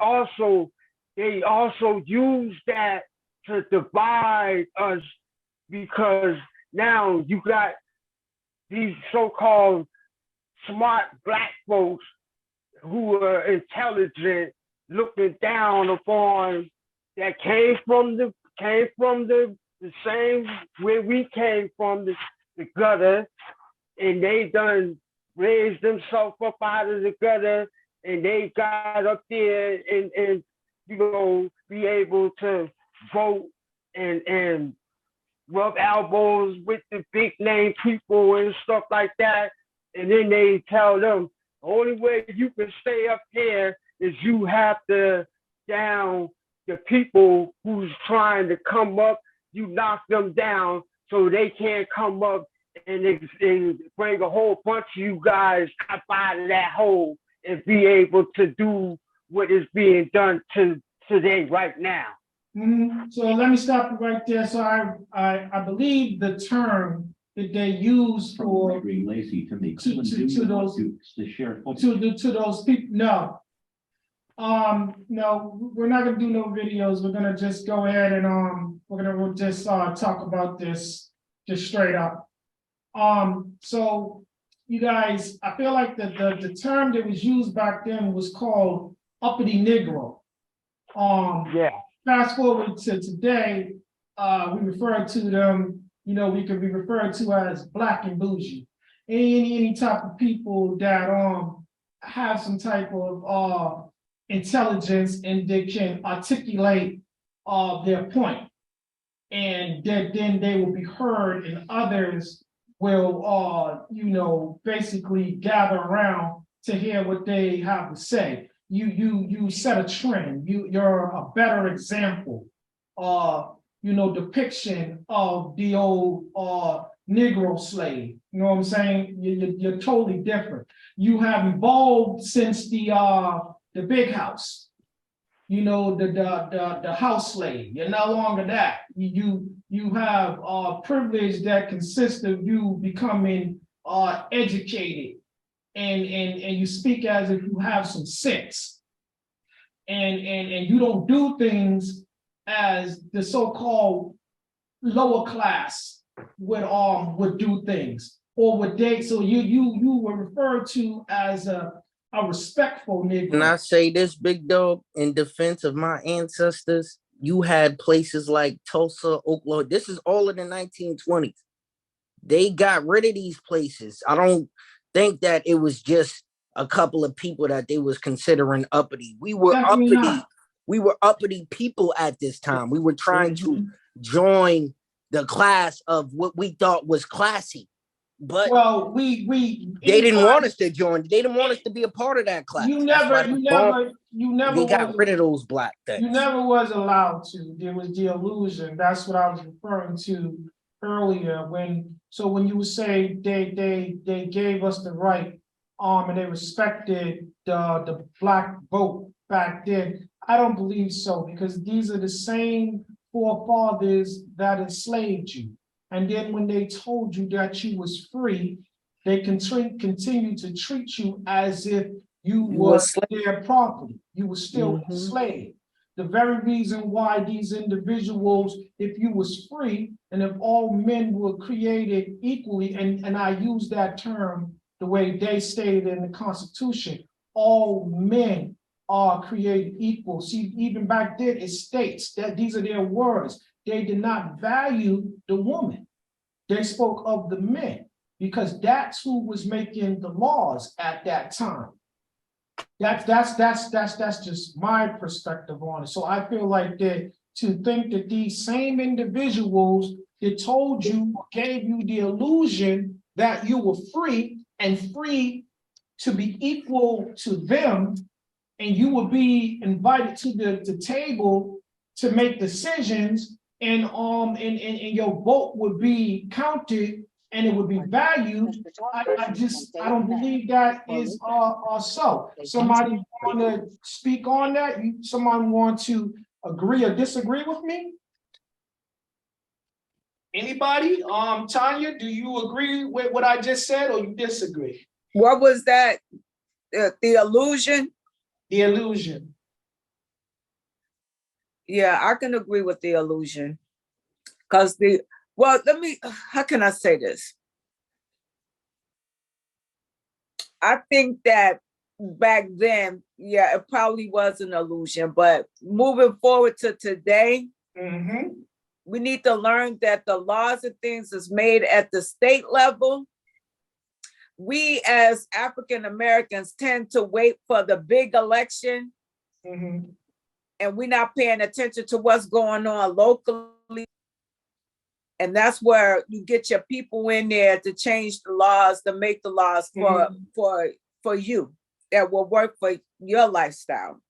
they also used that to divide us, because now you got these so-called smart black folks who are intelligent looking down upon, that came from the same where we came from, the gutter, and they done raised themselves up out of the gutter, and they got up there and be able to vote and rub elbows with the big name people and stuff like that. And then they tell them the only way you can stay up here is you have to down the people who's trying to come up. You knock them down so they can't come up and bring a whole bunch of you guys up out of that hole and be able to do what is being done today right now. So let me stop you right there. So I believe the term that they use for to those people. No. No, we're not gonna do no videos. We're gonna just go ahead and we'll just talk about this just straight up. So you guys, I feel like the term that was used back then was called uppity Negro. Fast forward to today, we refer to them, we could be referred to as black and bougie. Any type of people that have some type of intelligence and they can articulate their point. And that then they will be heard and others will basically gather around to hear what they have to say. You set a trend. You're a better example. Depiction of the old Negro slave. You know what I'm saying? You're totally different. You have evolved since the big house. The house slave. You're no longer that. You have privilege that consists of you becoming educated. And you speak as if you have some sense, and you don't do things as the so-called lower class would do things, or would date. So you were referred to as a respectful Negro. Can I say this, big dog, in defense of my ancestors? You had places like Tulsa, Oklahoma. This is all in the 1920s. They got rid of these places. I don't think that it was just a couple of people that they was considering uppity. We were Definitely uppity. not. We were uppity people at this time. We were trying to Mhm. join the class of what we thought was classy. But Well, they didn't want us to join. They didn't want us to be a part of that class. That's why they got rid of those black things. You never was allowed to. There was the illusion. That's what I was referring to earlier. When you say they gave us the right, and they respected the black vote back then, I don't believe so, because these are the same forefathers that enslaved you. And then when they told you that you was free, they continue to treat you as if you were their property. You were still a slave. The very reason why these individuals, if you was free and if all men were created equally, and I use that term the way they stated in the Constitution, all men are created equal. See, even back then it states that these are their words. They did not value the woman. They spoke of the men because that's who was making the laws at that time. That's just my perspective on it. So I feel like that to think that these same individuals that told you, gave you the illusion that you were free and free to be equal to them, and you would be invited to the table to make decisions, and your vote would be counted and it would be valued. I don't believe that is so. Somebody want to speak on that? Someone want to agree or disagree with me? Anybody? Tanya, do you agree with what I just said, or you disagree? What was that? The illusion? The illusion. Yeah, I can agree with the illusion. Because how can I say this? I think that back then, yeah, it probably was an illusion, but moving forward to today, we need to learn that the laws and things is made at the state level. We as African Americans tend to wait for the big election, and we're not paying attention to what's going on locally. And that's where you get your people in there to change the laws, to make the laws for you that will work for your lifestyle.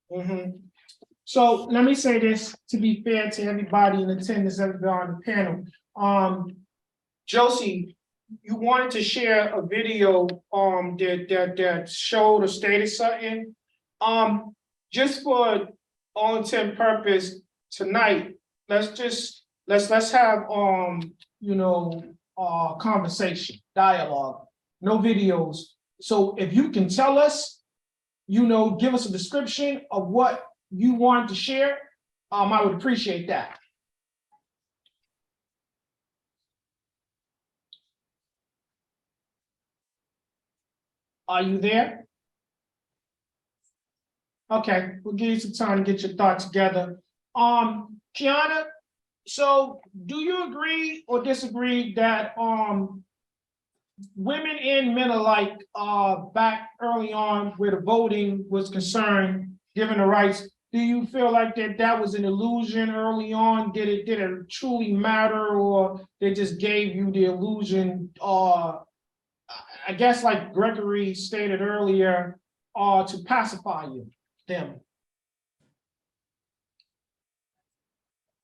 So let me say this to be fair to everybody in attendance, everybody on the panel. Josie, you wanted to share a video that showed or stated something. Just for all intent and purpose tonight, let's have conversation, dialogue, no videos. So if you can tell us, give us a description of what you want to share, I would appreciate that. Are you there? Okay, we'll give you some time to get your thoughts together. Kiana, so do you agree or disagree that women and men alike back early on where the voting was concerned, given the rights, do you feel like that was an illusion early on? Did it truly matter, or they just gave you the illusion, I guess like Gregory stated earlier, to pacify them?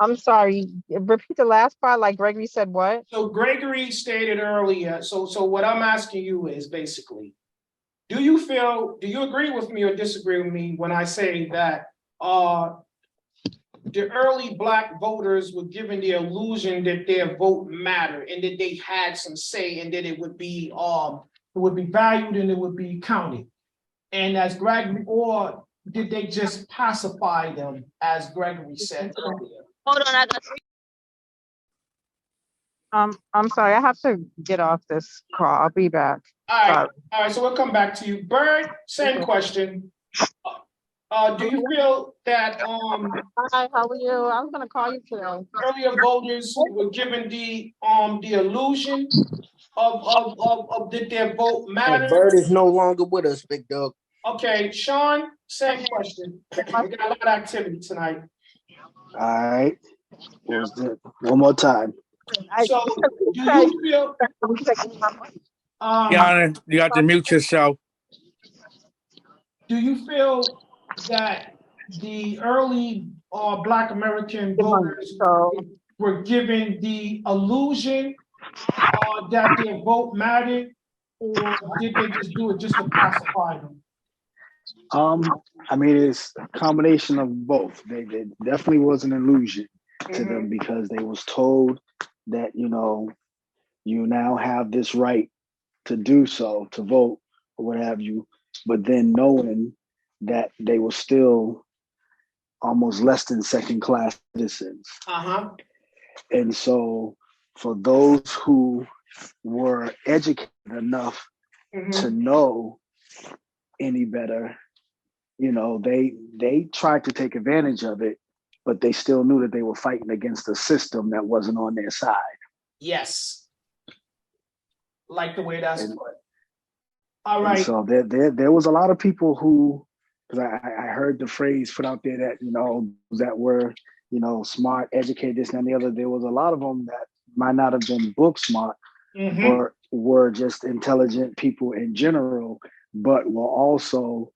I'm sorry, repeat the last part, like Gregory said what? So Gregory stated earlier, so what I'm asking you is basically, do you agree with me or disagree with me when I say that the early Black voters were given the illusion that their vote mattered and that they had some say and that it would be valued and it would be counted? And as Gregory, or did they just pacify them, as Gregory said earlier? Hold on, I got I'm sorry, I have to get off this call. I'll be back. All right, so we'll come back to you. Bird, same question. Do you feel that Hi, how are you? I was gonna call you today. Earlier voters were given the illusion of did their vote Hey, matter? Bird is no longer with us, big dog. Okay, Sean, same question. We got a lot of activity tonight. All right. What was that? One more time. So do you feel Yana, you got to mute yourself. do you feel that the early Black American voters were given the illusion that their vote mattered, or did they just do it just to pacify them? I mean, it's a combination of both. They definitely was an illusion to them because they was told that, you know, you now have this right to do so, to vote or what have you, but then knowing that they were still almost less than second class citizens. And so for those who were educated enough to know any better, you know, they tried to take advantage of it, but they still knew that they were fighting against a system that wasn't on their side. Yes. Like the way that's And, put. All right. And so there was a lot of people who, because I heard the phrase put out there that, you know, that were, you know, smart, educated, this and the other. There was a lot of them that might not have been book smart, or were just intelligent people in general, but were also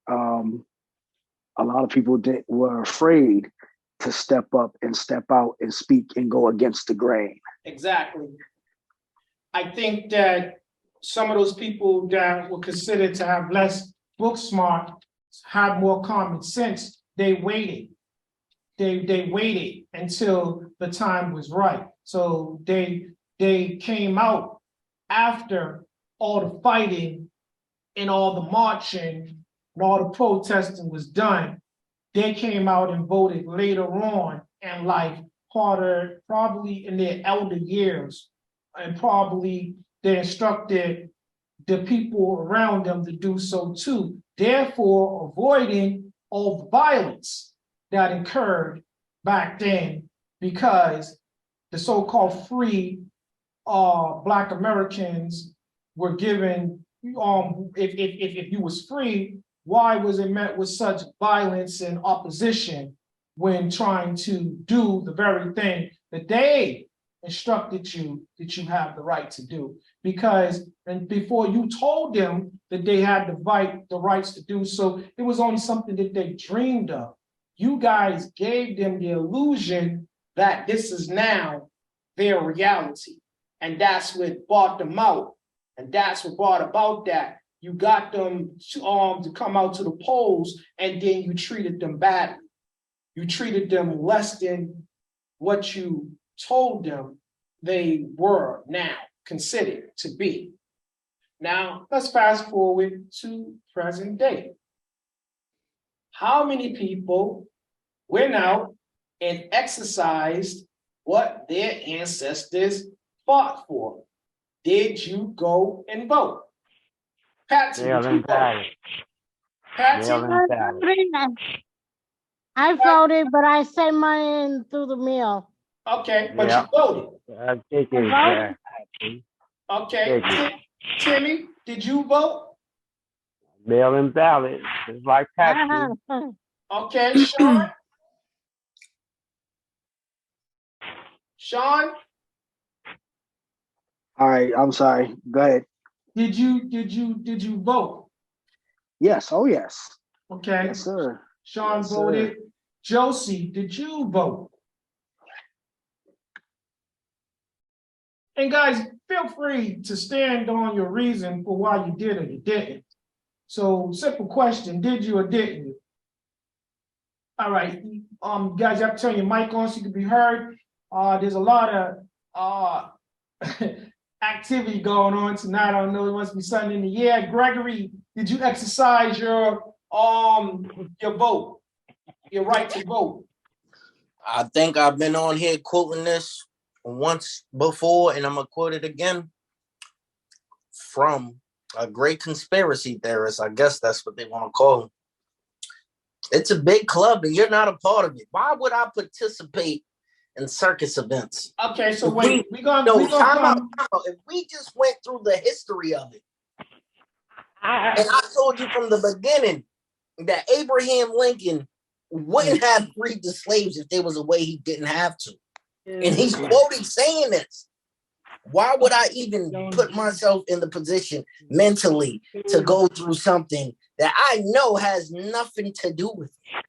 a lot of people that were afraid to step up and step out and speak and go against the grain. Exactly. I think that some of those people that were considered to have less book smart have more common sense. They waited. They waited until the time was right. So they came out after all the fighting and all the marching and all the protesting was done. They came out and voted later on in life, probably in their elder years, and probably they instructed the people around them to do so too, therefore avoiding all the violence that occurred back then, because the so-called free Black Americans were given, if you was free, why was it met with such violence and opposition when trying to do the very thing that they instructed you that you have the right to do? Because and before you told them that they had the rights to do so, it was only something that they dreamed of. You guys gave them the illusion that this is now their reality. And that's what brought them out. And that's what brought about that. You got them to come out to the polls, and then you treated them badly. You treated them less than what you told them they were now considered to be. Now, let's fast forward to present day. How many people went out and exercised what their ancestors fought for? Did you go and vote? Patsy, did you vote? Patsy? I voted, but I sent mine in through the mail. Okay, but you voted. Okay, Timmy, did you vote? Mail-in ballot, just like Patsy. Okay, Sean? Sean? All right, I'm sorry. Go ahead. Did you vote? Yes. Oh, yes. Okay. Yes, sir. Sean Yes, voted. sir. Josie, did you vote? And guys, feel free to stand on your reason for why you did or you didn't. So, simple question: did you or didn't you? All right, guys, you have to turn your mic on so you can be heard. There's a lot of activity going on tonight. I don't know, it must be something in the air. Gregory, did you exercise your vote, your right to vote? I think I've been on here quoting this once before, and I'm gonna quote it again from a great conspiracy theorist. I guess that's what they want to call him. It's a big club and you're not a part of it. Why would I participate in circus events? Okay, so If wait, we we gonna time out, come. time out. If we just went through the history of it, I, and I told you from the beginning that Abraham Lincoln wouldn't have freed the slaves if there was a way he didn't have to. And he's quoting saying this. Why would I even put myself in the position mentally to go through something that I know has nothing to do with it?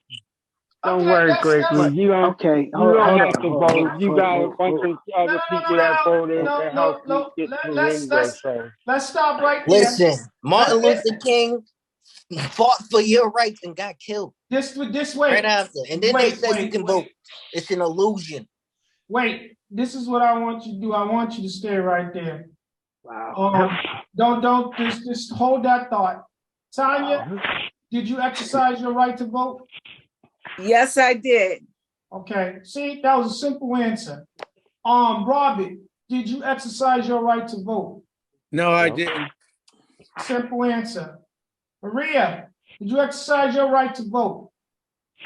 don't worry, Gregory. You don't have to vote. You got a bunch of other people that voted to help you get through anyway. So Let's stop right there. Listen, Martin Luther King fought for your rights and got killed. This way. Right after. And then they said you can vote. It's an illusion. Wait, this is what I want you to do. I want you to stay right there. Wow. Don't just hold that thought. Tanya, did you exercise your right to vote? Yes, I did. Okay. See, that was a simple answer. Robert, did you exercise your right to vote? No, I didn't. Simple answer. Maria, did you exercise your right to vote?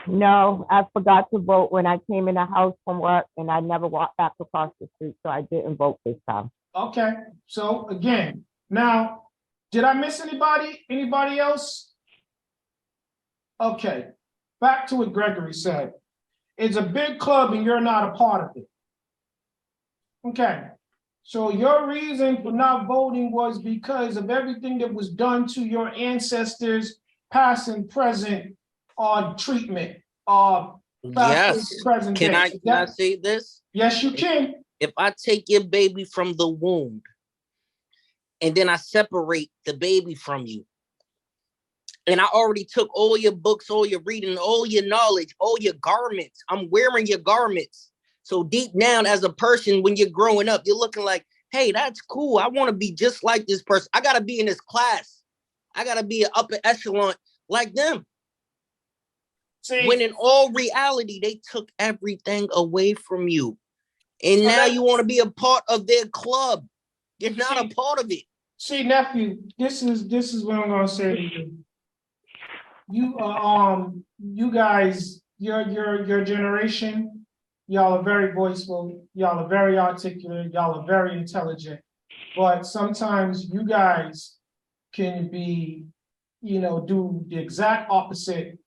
No, I forgot to vote when I came in the house from work, and I never walked back across the street, so I didn't vote this time. Okay. So again, now, did I miss anybody? Anybody else? Okay. Back to what Gregory said. It's a big club and you're not a part of it. Okay. So your reason for not voting was because of everything that was done to your ancestors, past and present, treatment, yes. present Can day. can I say this? Yes, you can. If I take your baby from the womb and then I separate the baby from you, and I already took all your books, all your reading, all your knowledge, all your garments. I'm wearing your garments. So deep down as a person, when you're growing up, you're looking like, hey, that's cool. I want to be just like this person. I got to be in this class. I got to be an upper echelon like them. See, when in all reality, they took everything away from you. And now you want to be a part of their club. You're not a part of it. See, nephew, this is what I'm gonna say to you. You guys, your generation, y'all are very voiceful, y'all are very articulate, y'all are very intelligent. But sometimes you guys can be, do the exact opposite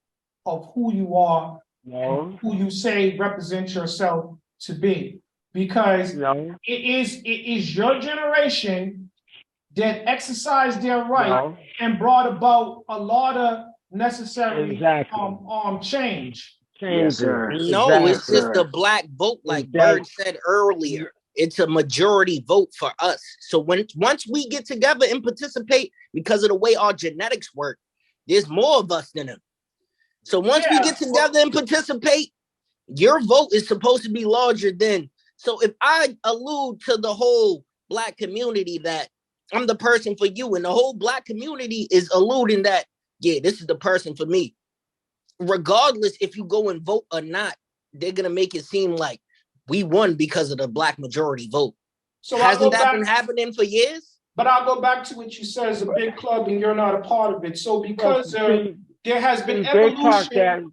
of who you are, who you say represents yourself to be. Because it is your generation that exercised their right and brought about a lot of necessary change. Yes, sir. No, it's just a black vote, like Bird said earlier. It's a majority vote for us. So once we get together and participate, because of the way our genetics work, there's more of us than them. So once we get together and participate, your vote is supposed to be larger than. So if I allude to the whole black community that I'm the person for you, and the whole black community is alluding that, yeah, this is the person for me. Regardless if you go and vote or not, they're going to make it seem like we won because of the black majority vote. So hasn't that been happening for years? But I'll go back to what you said, it's a big club and you're not a part of it. So because there has been evolution.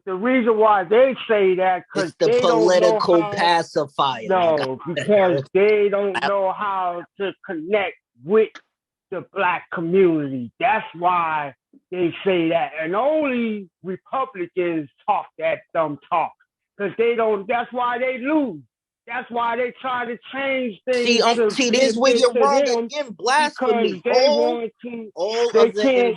The reason why they say that because they don't know how, pacifier. No, because they don't know how to connect with the black community. That's why they say that. And only Republicans talk that dumb talk. Because they don't, that's why they lose. That's why they try to change things. See, this where you're wrong again, blasphemy. Because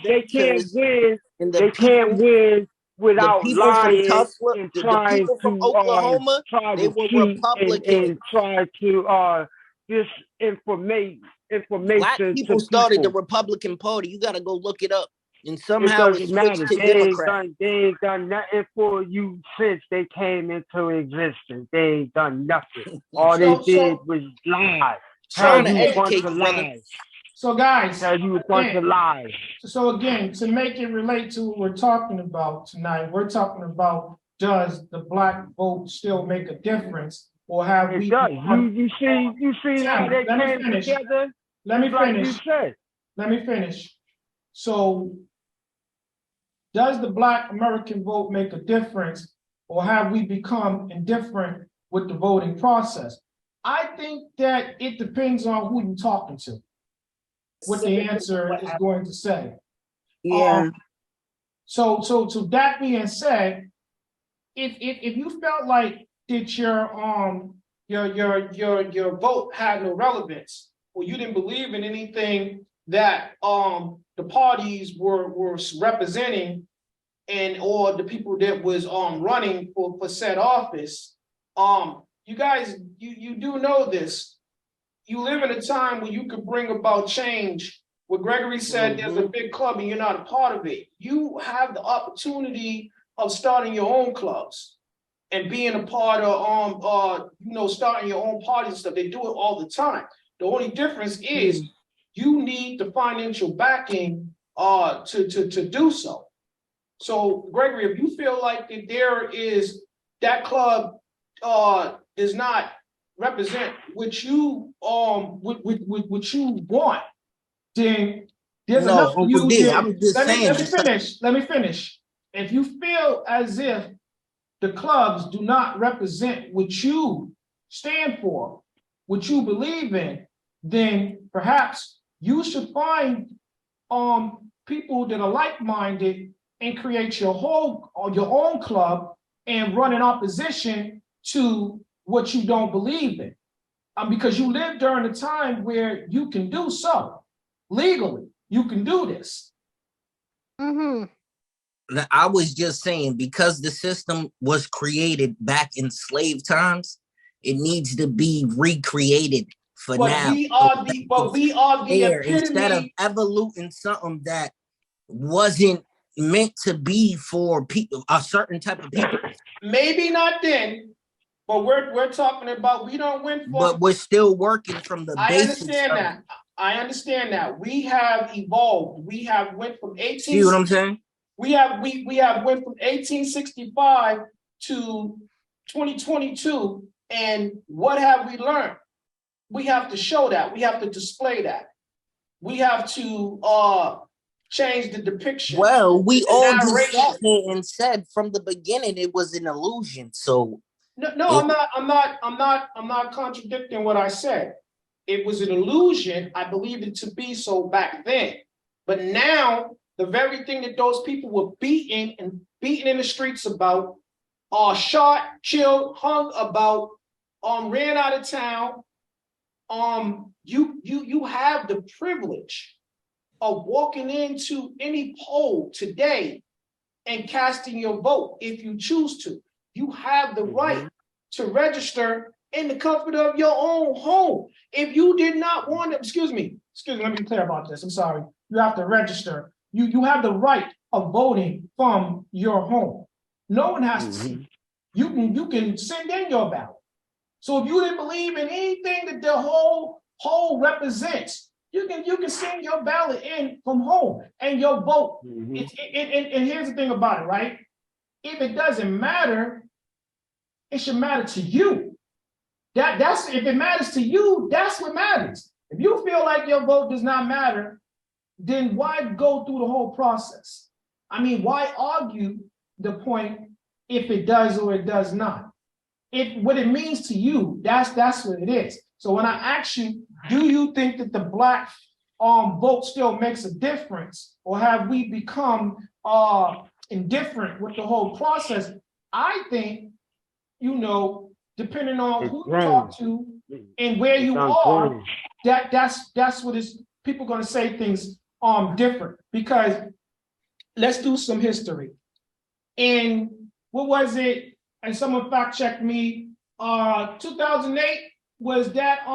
they can't win. They can't win without lying and trying to Oklahoma, they were Republicans and try to disinformate information. Black people started the Republican Party. You got to go look it up. And somehow it switched to Democrat. They ain't done nothing for you since they came into existence. They ain't done nothing. All they did was lie. Trying to educate you, brother. So guys, tell you a bunch of lies. So again, to make it relate to what we're talking about tonight, we're talking about, does the black vote still make a difference, or have we? Does. You see how they came together. Let me finish. Let me finish. So does the Black American vote make a difference, or have we become indifferent with the voting process? I think that it depends on who you're talking to, what the answer is going to say. Yeah. So to that being said, if you felt like that your vote had no relevance, or you didn't believe in anything that the parties were representing, and or the people that was running for said office, you guys, you do know this. You live in a time where you could bring about change. What Gregory said, there's a big club and you're not a part of it. You have the opportunity of starting your own clubs and being a part of starting your own parties and stuff. They do it all the time. The only difference is you need the financial backing to do so. So, Gregory, if you feel like that there is that club does not represent what you what you want, then there's No, enough for Uncle you. D, Then I'm just saying. let me finish. If you feel as if the clubs do not represent what you stand for, what you believe in, then perhaps you should find people that are like-minded and create your own club and run in opposition to what you don't believe in. Because you live during a time where you can do so legally. You can do this. I was just saying, because the system was created back in slave times, it needs to be recreated for now. We are the epitome. Instead of evoluting something that wasn't meant to be for people, a certain type of people. Maybe not then, but we're talking about, we don't win for. But we're still working from the basics. I understand that. We have evolved. We have went from 18. See what I'm saying? We have went from 1865 to 2022, and what have we learned? We have to show that. We have to display that. We have to change the depiction. Well, we all just sat here and said from the beginning it was an illusion. So I'm not contradicting what I said. It was an illusion. I believed it to be so back then. But now, the very thing that those people were beaten in the streets about, shot, killed, hung about, ran out of town, you have the privilege of walking into any poll today and casting your vote if you choose to. You have the right to register in the comfort of your own home. If you did not want to, excuse me, let me be clear about this. I'm sorry. You have to register. You have the right of voting from your home. No one has to see. You can send in your ballot. So if you didn't believe in anything that the whole poll represents, you can send your ballot in from home and your vote. And here's the thing about it, right? If it doesn't matter, it should matter to you. That's if it matters to you, that's what matters. If you feel like your vote does not matter, then why go through the whole process? I mean, why argue the point if it does or it does not? If what it means to you, that's what it is. So when I ask you, do you think that the Black vote still makes a difference, or have we become indifferent with the whole process? I think, depending on who you talk to and where you are, that's what is people going to say things different. Because let's do some history. In what was it? And someone fact checked me. 2008, was that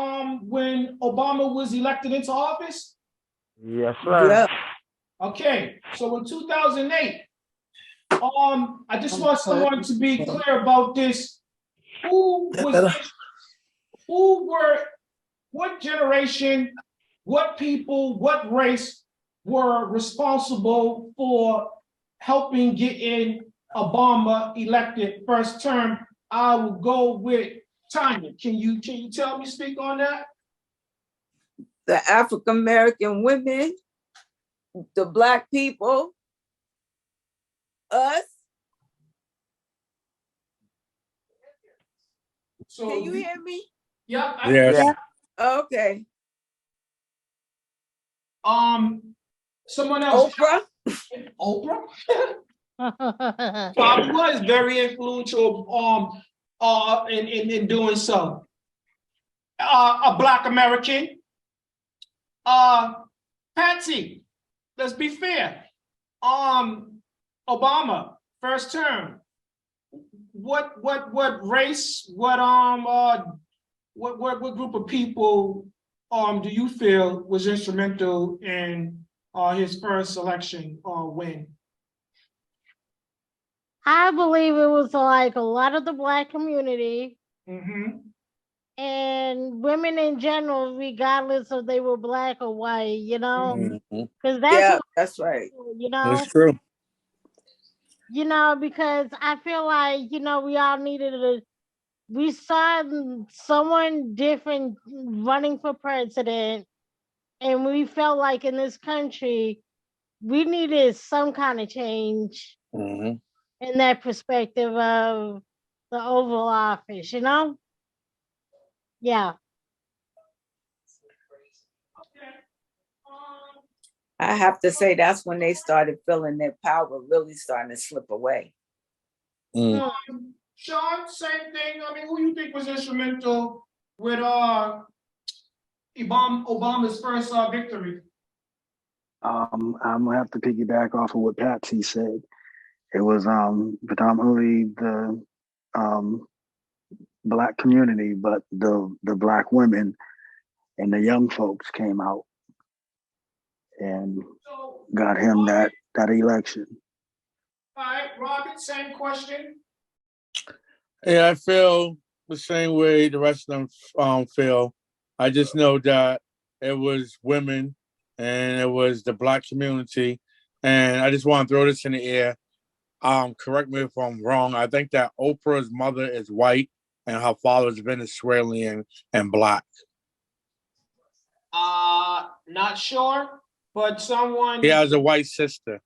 when Obama was elected into office? Yes, sir. Yeah. Okay, so in 2008, I just want someone to be clear about this. What generation, what people, what race were responsible for helping get in Obama elected first term? I will go with Tanya. Can you tell me, speak on that? The African American women, the Black people, Us? So Can you hear me? Yeah. Yes. Yeah. Okay. Someone else. Oprah? Oprah? Probably was very influential in doing so. A Black American. Patsy, let's be fair. Obama, first term. What race, what group of people do you feel was instrumental in his first election win? I believe it was like a lot of the Black community and women in general, regardless if they were Black or white, you know, because that's right. You know, That's true. You know, because I feel like we all needed we saw someone different running for president, and we felt like in this country we needed some kind of change in that perspective of the Oval Office, Yeah. I have to say that's when they started feeling their power really starting to slip away. Sean, same thing. I mean, who you think was instrumental with Obama's first victory? I'm gonna have to piggyback off of what Patsy said. It was predominantly the Black community, but the Black women and the young folks came out and got him that election. All right, Robert, same question. Yeah, I feel the same way the rest of them feel. I just know that it was women and it was the Black community. And I just want to throw this in the air. Correct me if I'm wrong. I think that Oprah's mother is white and her father is Venezuelan and Black. Not sure, but someone. He has a white sister.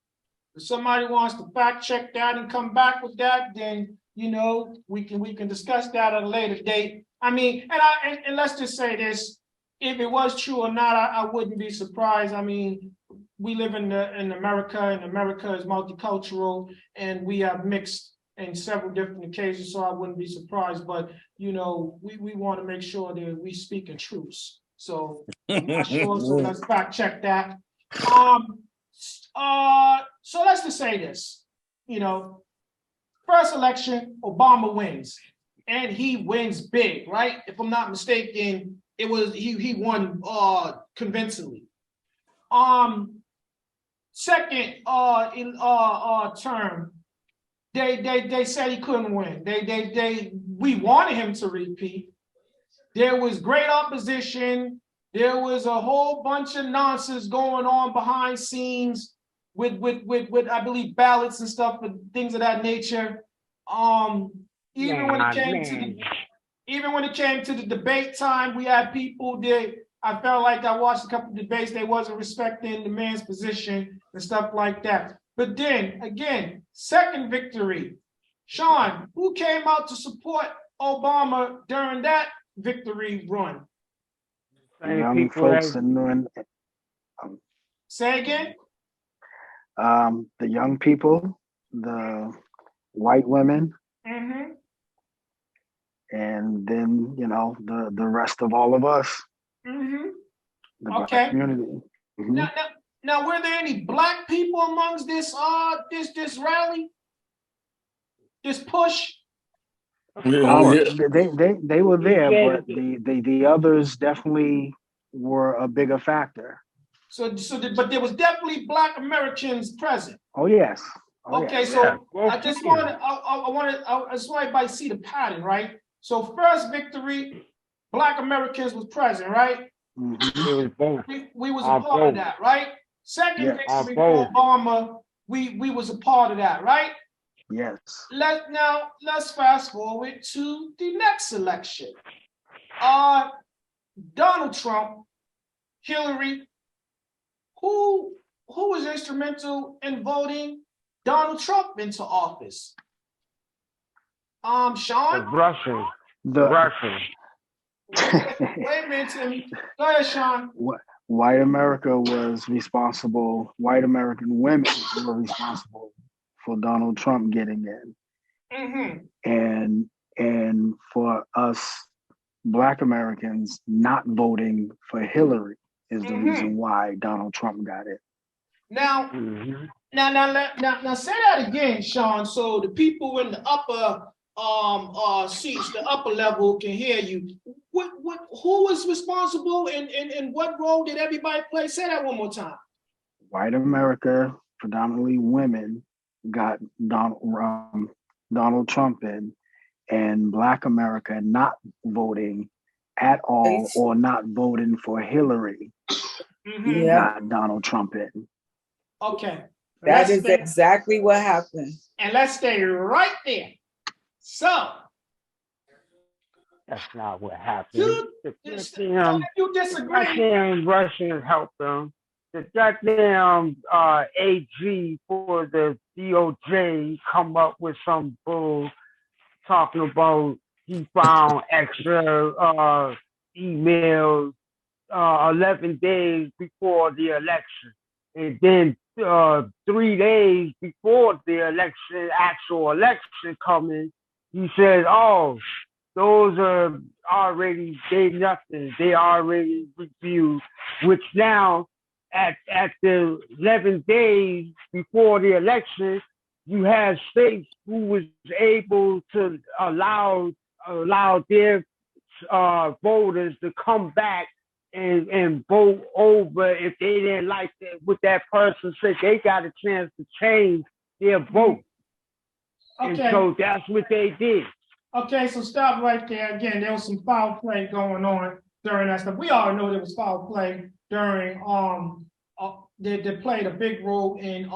If somebody wants to fact check that and come back with that, then we can discuss that at a later date. I mean, and let's just say this: if it was true or not, I wouldn't be surprised. I mean, we live in America, and America is multicultural, and we have mixed in several different occasions. So I wouldn't be surprised. But we want to make sure that we speak in truths. So I'm not sure. So let's fact check that. So let's just say this, first election, Obama wins, and he wins big, right? If I'm not mistaken, it was he won convincingly. Second in term, they said he couldn't win. We wanted him to repeat. There was great opposition. There was a whole bunch of nonsense going on behind scenes with I believe ballots and stuff and things of that nature. Even when it came to the debate time, we had people that I felt like I watched a couple of debates, they wasn't respecting the man's position and stuff like that. But then again, second victory. Sean, who came out to support Obama during that victory run? Young folks and Say again? The young people, the white women, and then the rest of all of us, the Black community. Now, were there any Black people amongst this rally, this push? They were there, but the others definitely were a bigger factor. But there was definitely Black Americans present. Oh yes. So I just want everybody to see the pattern, right? So first victory, Black Americans was present, right? We was a part of that, right? Second victory for Obama, we was a part of that, right? Yes. Let's fast forward to the next election. Donald Trump, Hillary, who was instrumental in voting Donald Trump into office? Sean? Russian. The Russian. Wait a minute, Timmy. Go ahead, Sean. white America was responsible. White American women were responsible for Donald Trump getting in, and for us Black Americans not voting for Hillary is the reason why Donald Trump got it. Now, now, say that again, Sean, so the people in the upper seats, the upper level, can hear you. Who was responsible, and what role did everybody play? Say that one more time. White America, predominantly women, got Donald Trump in, and Black America not voting at all or not voting for Hillary got Donald Trump in. Okay. That is exactly what happened. And let's stay right there. So. That's not what happened. You disagree. Goddamn Russians helped them. The goddamn AG for the DOJ come up with some bull talking about he found extra emails 11 days before the election. And then 3 days before the election, actual election coming, he said, oh, those are already, they already reviewed, which now at the 11 days before the election, you have states who was able to allow their voters to come back and vote over if they didn't like what that person said. They got a chance to change their vote. Okay. And so that's what they did. Okay, so stop right there. Again, there was some foul play going on during that stuff. We all know there was foul play during they played a big role in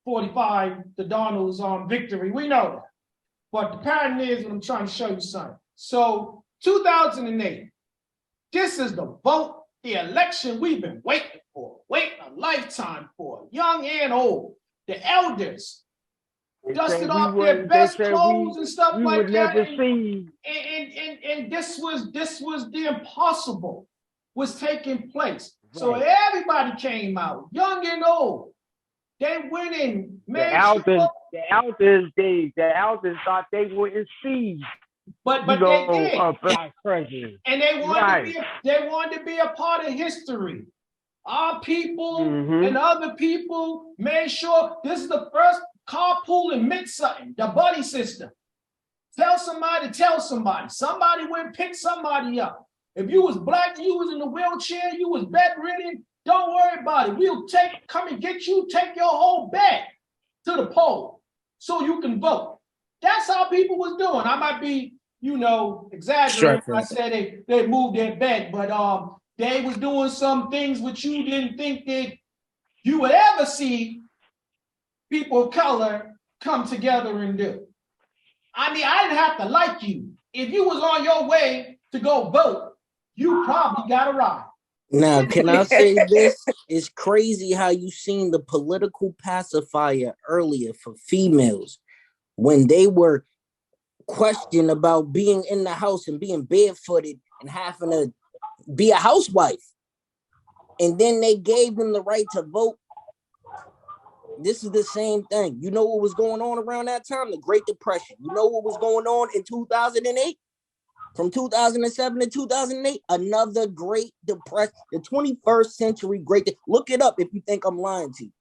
45, the Donald's victory. We know that. But the pattern is, I'm trying to show you something. So 2008, this is the vote, the election we've been waiting a lifetime for, young and old. The elders dusted off their best clothes and stuff like that. And this was the impossible was taking place. Right. So everybody came out, young and old. They went in. The elders thought they wouldn't see. But they did. A black president. And they wanted to be a part of history. Our people and other people made sure this is the first carpool meant something, the buddy system. Tell somebody. Somebody went and pick somebody up. If you was black, you was in a wheelchair, you was bedridden, don't worry about it. We'll come and get you, take your whole bag to the poll so you can vote. That's how people was doing. I might be, exaggerating. I said they moved their bed, but they was doing some things which you didn't think that you would ever see people of color come together and do. I mean, I didn't have to like you. If you was on your way to go vote, you probably got a ride. Now, can I say this? It's crazy how you seen the political pacifier earlier for females when they were questioned about being in the house and being barefooted and having to be a housewife. And then they gave them the right to vote. This is the same thing. You know what was going on around that time? The Great Depression. You know what was going on in 2008? From 2007 to 2008, another Great Depression, the 21st century look it up if you think I'm lying to you.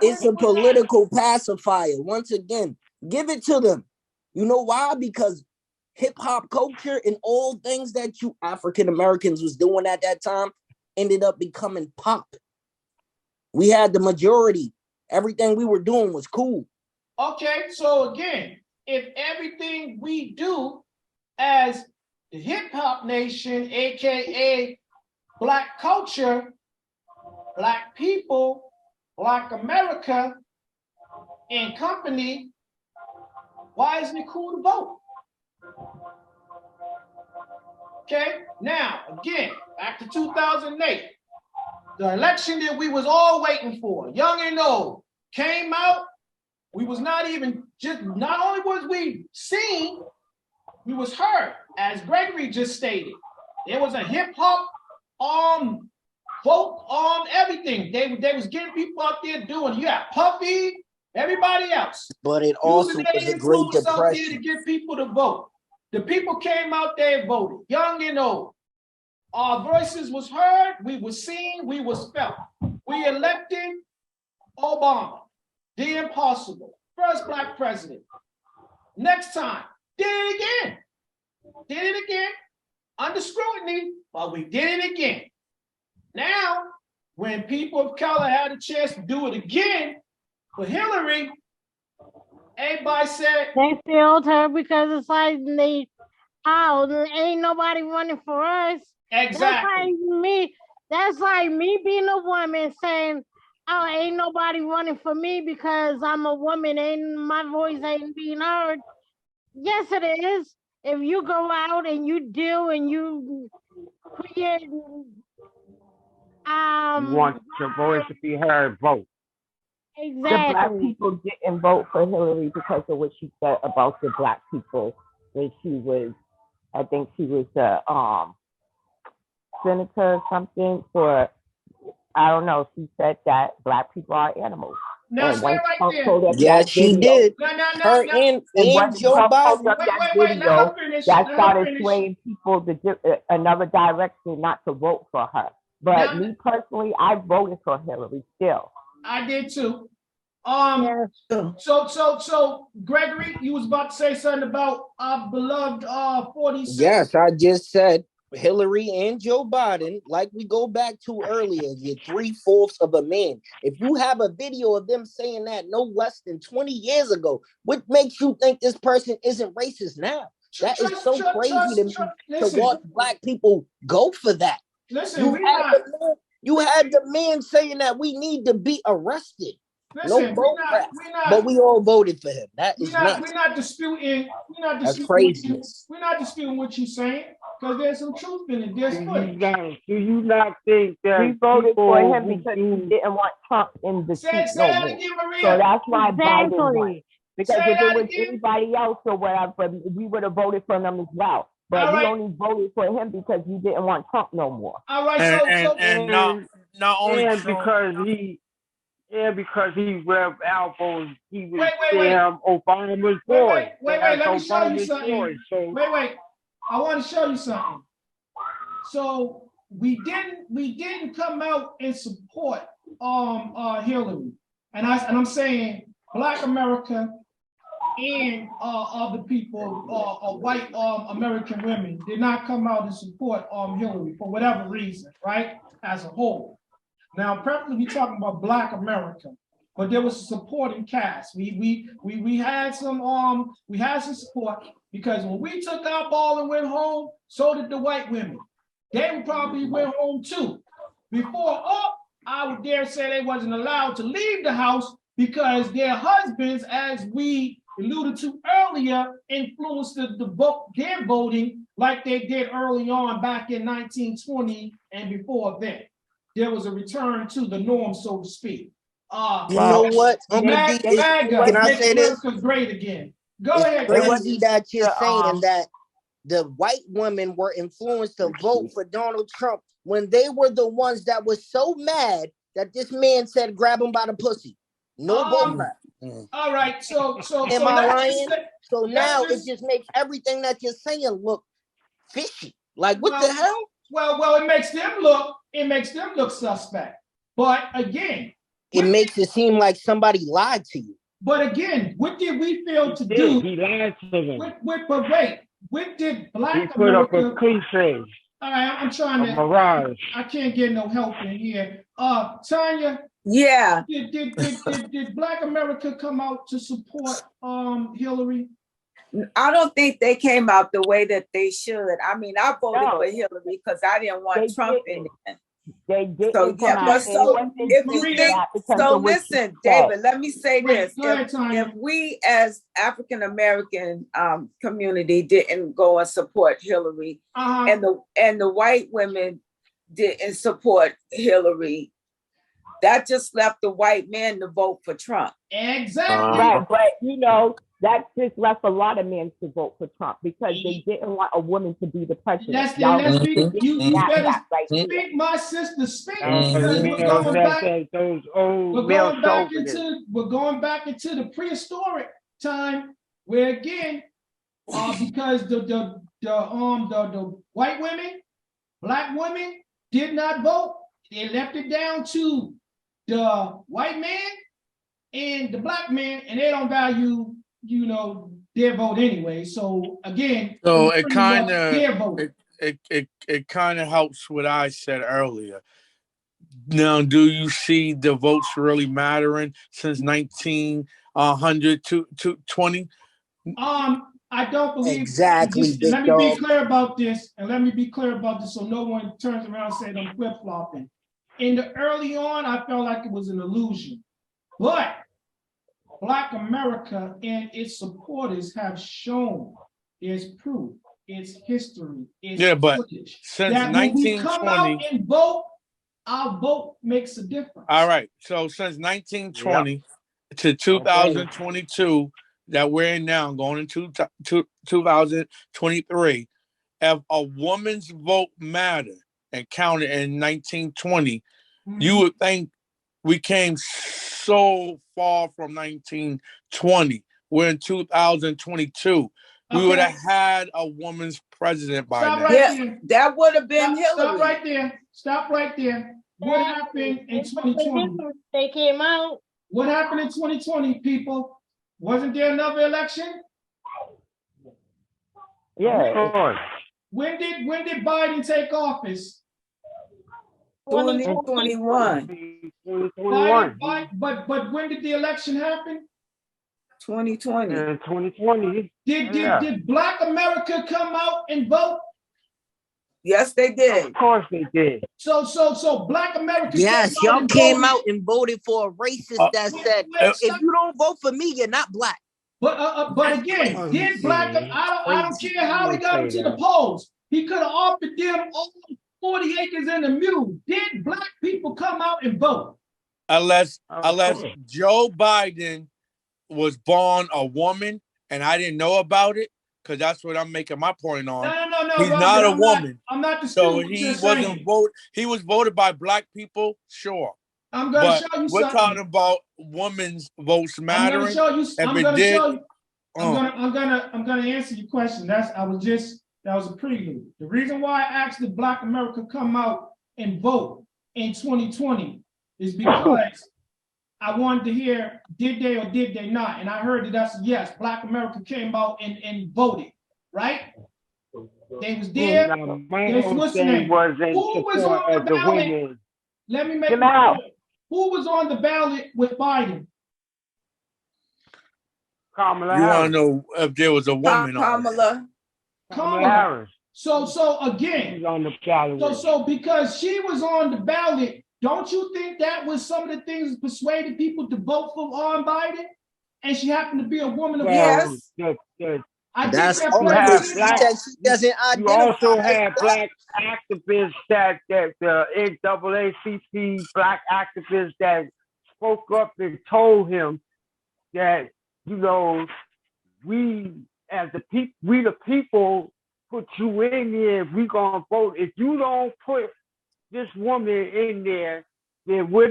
It's a political pacifier. Once again, give it to them. You know why? Because hip hop culture and all things that you African Americans was doing at that time ended up becoming pop. We had the majority. Everything we were doing was cool. Okay, so again, if everything we do as the hip hop nation, aka Black culture, Black people, Black America, and company, why isn't it cool to vote? Okay, now again, back to 2008, the election that we was all waiting for, young and old. came out, we was not only was we seen, we was heard, as Gregory just stated. There was a hip hop, folk, everything. They was getting people out there doing. You got Puffy, everybody else. But it also using their was a Great influence out there to Depression. get people to vote. The people came out there and voted, young and old. Our voices was heard, we was seen, we was felt. We elected Obama, the impossible, first Black president. Next time, did it again, under scrutiny, but we did it again. Now, when people of color had a chance to do it again for Hillary, everybody said they failed her because it's like ain't nobody running for us. Exactly. That's like me being a woman saying, oh, ain't nobody running for me because I'm a woman and my voice ain't being heard. Yes, it is. If you go out and you do and you create You want your voice to be heard, vote. Exactly. The Black people didn't vote for Hillary because of what she said about the Black people when she was, I think she was a senator or something for, I don't know, she said that Black people are animals. Now stay right there. Yeah, she did. Her and Joe Biden. That started swaying people to another direction not to vote for her. But me personally, I voted for Hillary still. I did too. So Gregory, you was about to say something about our beloved 46. Yes, I just said Hillary and Joe Biden, like we go back to earlier, you're 3/4 of a man. If you have a video of them saying that no less than 20 years ago, what makes you think this person isn't racist now? That is so crazy to me to watch Black people go for that. Listen, you had the man saying that we need to be arrested. Listen, but we all voted for him. That is nuts. We're not disputing. That's craziness. We're not disputing what you're saying because there's some truth in it. There's footage. Do you not think that we voted for him because we didn't want Trump in the seat no more? So that's why Biden won. Because if it was anybody else or whatever, we would have voted for them as well. But we only voted for him because we didn't want Trump no more. All right, because he rubbed elbows, he was Obama's boy. Let me show you something. Wait. I want to show you something. So we didn't come out and support Hillary. And I'm saying Black America and other people, white American women did not come out and support Hillary for whatever reason, right? As a whole. Now, probably we talking about Black America, but there was a supporting cast. We had some support because when we took our ball and went home, so did the white women. They probably went home too. Before I would dare say they wasn't allowed to leave the house because their husbands, as we alluded to earlier, influenced their voting like they did early on back in 1920 and before then. There was a return to the norm, so to speak. You know what? Can I say this? Great again. Go ahead. It's crazy that you're saying that the white women were influenced to vote for Donald Trump when they were the ones that were so mad that this man said, "Grab him by the pussy." No bullcrap. All right. So am I lying? So now it just makes everything that you're saying look fishy. Like what the hell? Well, it makes them look suspect. But again, it makes it seem like somebody lied to you. But again, what did we fail to do? He lied to them. What did Black put America? Up a cliche. All right, I'm trying to. Mirage. I can't get no help in here. Tanya. Yeah. Did Black America come out to support Hillary? I don't think they came out the way that they should. I mean, I voted for Hillary because I didn't want Trump in it. They didn't so if you think so, listen, David. Let me say this: if we, as African American community, didn't go and support Hillary, and the white women didn't support Hillary, That just left the white man to vote for Trump. Exactly. Right, but that just left a lot of men to vote for Trump because they didn't want a woman to be the president. You better right speak, my sister, speak, You because know, those old male chauvinists. we're going back into the prehistoric time where again, because the white women, black women did not vote. They left it down to the white man and the black man, and they don't value, their vote anyway. So again, So it kind their of vote. it kind of helps what I said earlier. Now, do you see the votes really mattering since 1900 to 20? I don't believe Exactly, big let me dog. be clear about this, so no one turns around and says I'm flip-flopping. In the early on, I felt like it was an illusion. But Black America and its supporters have shown there's proof, it's history, it's footage, since that when we come out 1920 and vote, our vote makes a difference. All right. So since 1920 to 2022 that we're in now, going into 2023, if a woman's vote mattered and counted in 1920, you would think we came so far from 1920. We're in 2022. We would have had a woman's president by now. That would have been Hillary. Stop right there. What happened in 2020? They came out. What happened in 2020, people? Wasn't there another election? Yeah. When did Biden take office? 2021. But when did the election happen? 2020. 2020. Did Black America come out and vote? Yes, they did. Of course they did. So Black America. Yes, y'all came out and voted for a racist that said, if you don't vote for me, you're not black. But again, did Black? I don't care how he got into the polls. He could have offered them all 40 acres and a mule. Did Black people come out and vote? Unless Joe Biden was born a woman and I didn't know about it, because that's what I'm making my point on. No. He's not a woman. I'm not disputing. So he wasn't voted. He was voted by Black people, sure. I'm gonna show you we're something. talking about women's votes mattering. I'm gonna answer your question. That was a prelude. The reason why I asked did Black America come out and vote in 2020 is because I wanted to hear, did they or did they not? And I heard that that's yes, Black America came out and voted, right? They was there. They was listening. Who was on the ballot? Let me make it clear. Who was on the ballot with Biden? Kamala You Harris. want to know if there was a woman on Kamala Harris. So again, she's on the ballot. So because she was on the ballot, don't you think that was some of the things that persuaded people to vote for Biden? And she happened to be a woman of yes. That's all. She doesn't identify. You also had black activists that the NAACP black activists that spoke up and told him that, you know, we the people put you in there. We gonna vote. If you don't put this woman in there, then you're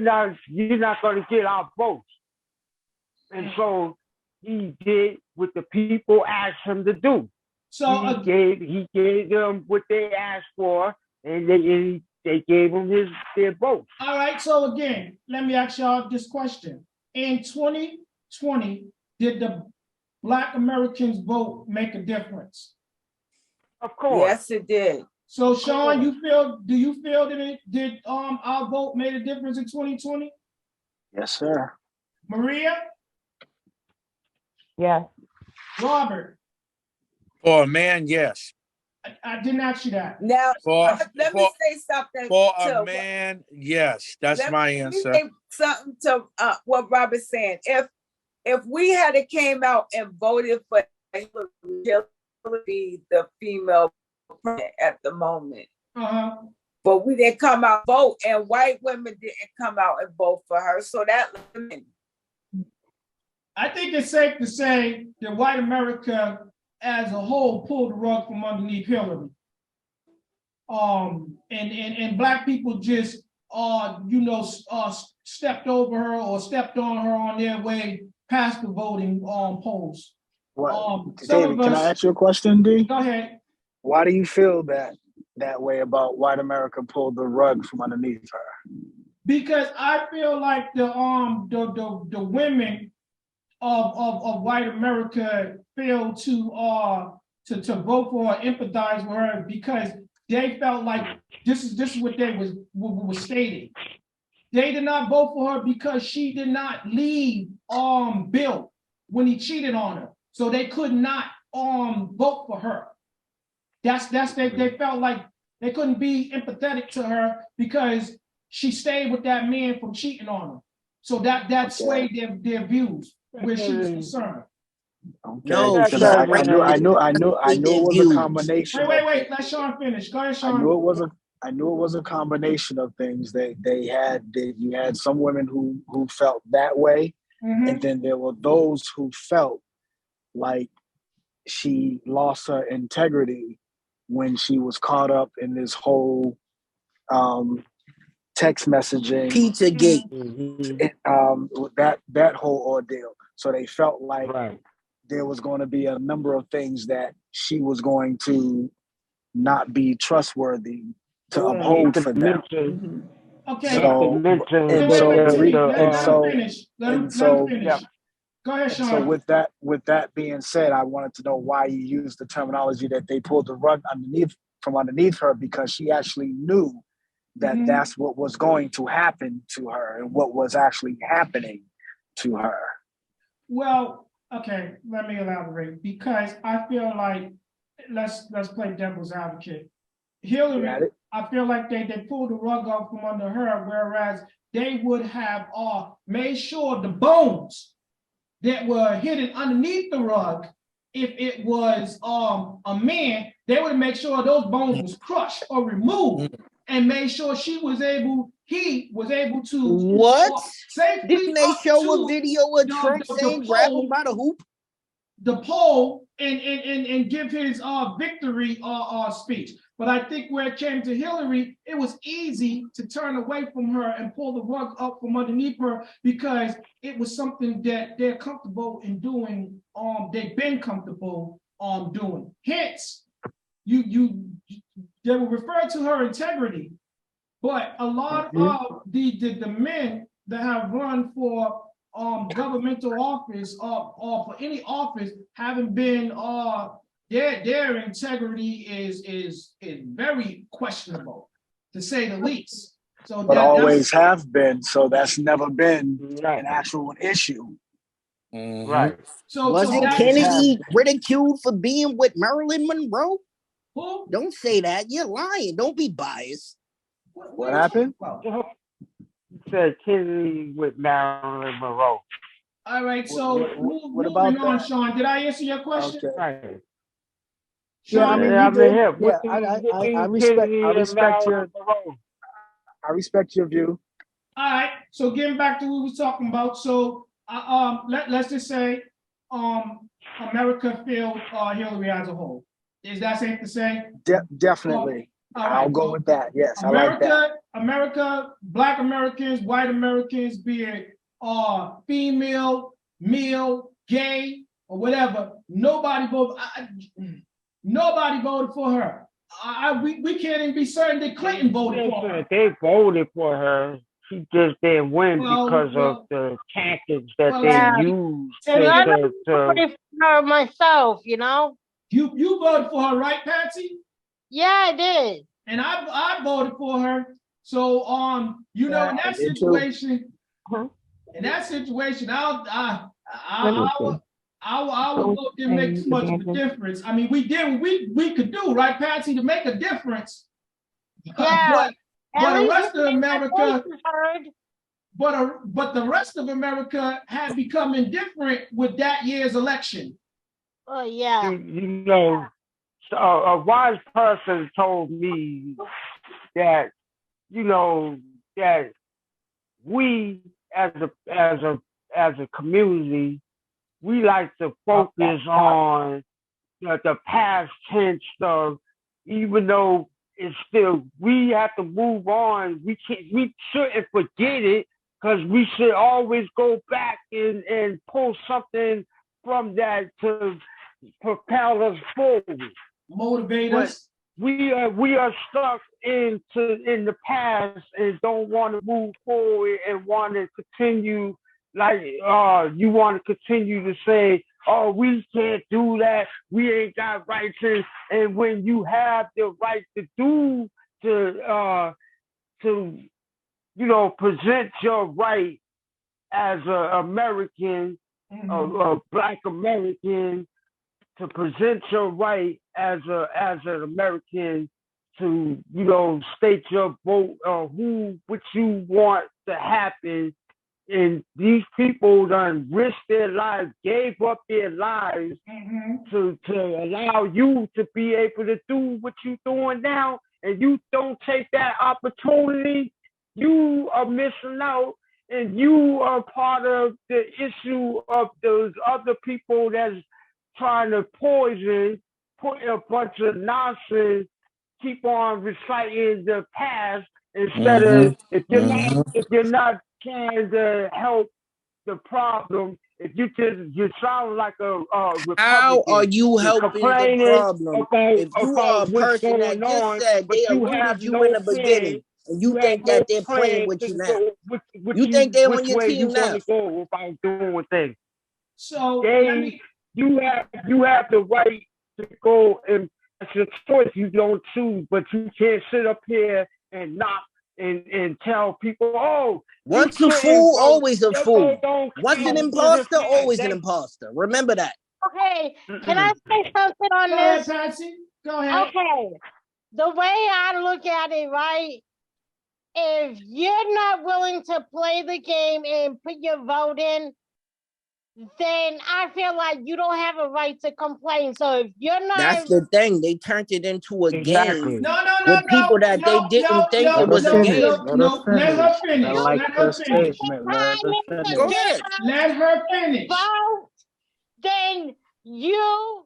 not gonna get our votes. And so he did what the people asked him to do. So he gave them what they asked for, and they gave him their votes. All right. So again, let me ask y'all this question: in 2020, did the Black Americans vote make a difference? Of course. Yes, it did. So Sean, do you feel that our vote made a difference in 2020? Yes, sir. Maria? Yeah. Robert? For a man, yes. I didn't ask you that. Now, let me say something. For a man, yes. That's my answer. Let me say something to what Robert's saying. If we had came out and voted for Hillary, the female president at the moment, But we didn't come out vote, and white women didn't come out and vote for her. So that I think it's safe to say that white America as a whole pulled the rug from underneath Hillary. And black people just stepped over her or stepped on her on their way past the voting polls. David, can I ask you a question, D? Go ahead. Why do you feel that way about white America pulled the rug from underneath her? Because I feel like the women of white America failed to vote for her, empathize with her, because they felt like this is what they was stating. They did not vote for her because she did not leave Bill when he cheated on her, so they could not vote for her. They felt like they couldn't be empathetic to her because she stayed with that man from cheating on her. So that swayed their views where she was concerned. Okay. No, I knew it was a combination. Wait. Let Sean finish. Go ahead, Sean. I knew it was a combination of things. You had some women who felt that way, and then there were those who felt like she lost her integrity when she was caught up in this whole text messaging, Pizzagate, that whole ordeal. So they felt like there was going to be a number of things that she was going to not be trustworthy to uphold for them. Okay. Let him finish. Go ahead, Sean. So with that being said, I wanted to know why you used the terminology that they pulled the rug from underneath her, because she actually knew that that's what was going to happen to her and what was actually happening to her. Well, okay, let me elaborate, because I feel like let's play devil's advocate. Hillary, I feel like they pulled the rug off from under her, whereas they would have made sure the bones that were hidden underneath the rug, if it was a man, they would make sure those bones was crushed or removed, and made sure he was able to safely. Didn't they show a video of Trump saying grab him by the hoop? The poll and give his victory speech. But I think where it came to Hillary, it was easy to turn away from her and pull the rug up from underneath her, because it was something that they're comfortable in doing. They've been comfortable doing. Hence, they will refer to her integrity, but a lot of the men that have run for governmental office or for any office haven't been their integrity is very questionable, to say the least. So but always have been, so that's never been an actual issue. Right. Wasn't Kennedy ridiculed for being with Marilyn Monroe? Who? Don't say that. You're lying. Don't be biased. What happened? Said Kennedy with Marilyn Monroe. All right, so moving on, Sean. Did I answer your question? Okay. Right. Yeah, I mean, I respect your view. All right, so getting back to what we were talking about. So let's just say America failed Hillary as a whole. Is that safe to say? Definitely. I'll go with that. Yes, America, I like that. America, Black Americans, white Americans, be it female, male, gay, or whatever, nobody voted for her. We can't even be certain that Clinton voted for her. They voted for her. She just didn't win because of the tactics that they used. I voted for her myself, you know. You voted for her, right, Patsy? Yeah, I did. And I voted for her. So in that situation, I would vote didn't make much of a difference. I mean, we did we could do, right, Patsy, to make a difference. Yeah. But the rest of America, but the rest of America had become indifferent with that year's election. Oh yeah. You know, a wise person told me that, you know, that we as a community, we like to focus on the past tense stuff, even though it's still, we have to move on. We shouldn't forget it, because we should always go back and pull something from that to propel us forward. Motivate But us. we are stuck in the past and don't want to move forward and want to continue, like you want to continue to say, oh, we can't do that, we ain't got rights, and when you have the right to do, to present your right as an American, a Black American, to present your right as an American, to state your vote on what you want to happen. And these people done risked their lives, gave up their lives to allow you to be able to do what you're doing now, and you don't take that opportunity, you are missing out, and you are part of the issue of those other people that's trying to put a bunch of nonsense, keep on reciting the past instead of, if you're not trying to help the problem, if you sound like a Republican. How are you You're helping the complaining problem if you are about a what's person that going just on, said but they you agree have with you in no the plan. beginning and You you have think no that they're playing plan with to you now? go You think they're which on your way team you want now? to go about doing things. So You have the right to go, and it's your choice. You don't choose, but you can't sit up here and knock and tell people, oh, you Once a shouldn't fool, vote. always a Your vote fool. don't Once an count for this imposter, man. always an imposter. Remember that. Okay, can I say something on Go ahead, this? Patsy. Go ahead. Okay, the way I look at it, right? If you're not willing to play the game and put your vote in, then I feel like you don't have a right to complain. So if you're That's not, the thing. They turned it into a game Exactly. No, with people that they didn't think it was a game. Let her finish. I like Let her her finish. statement. Let her Go finish. ahead. Let her finish. vote, then you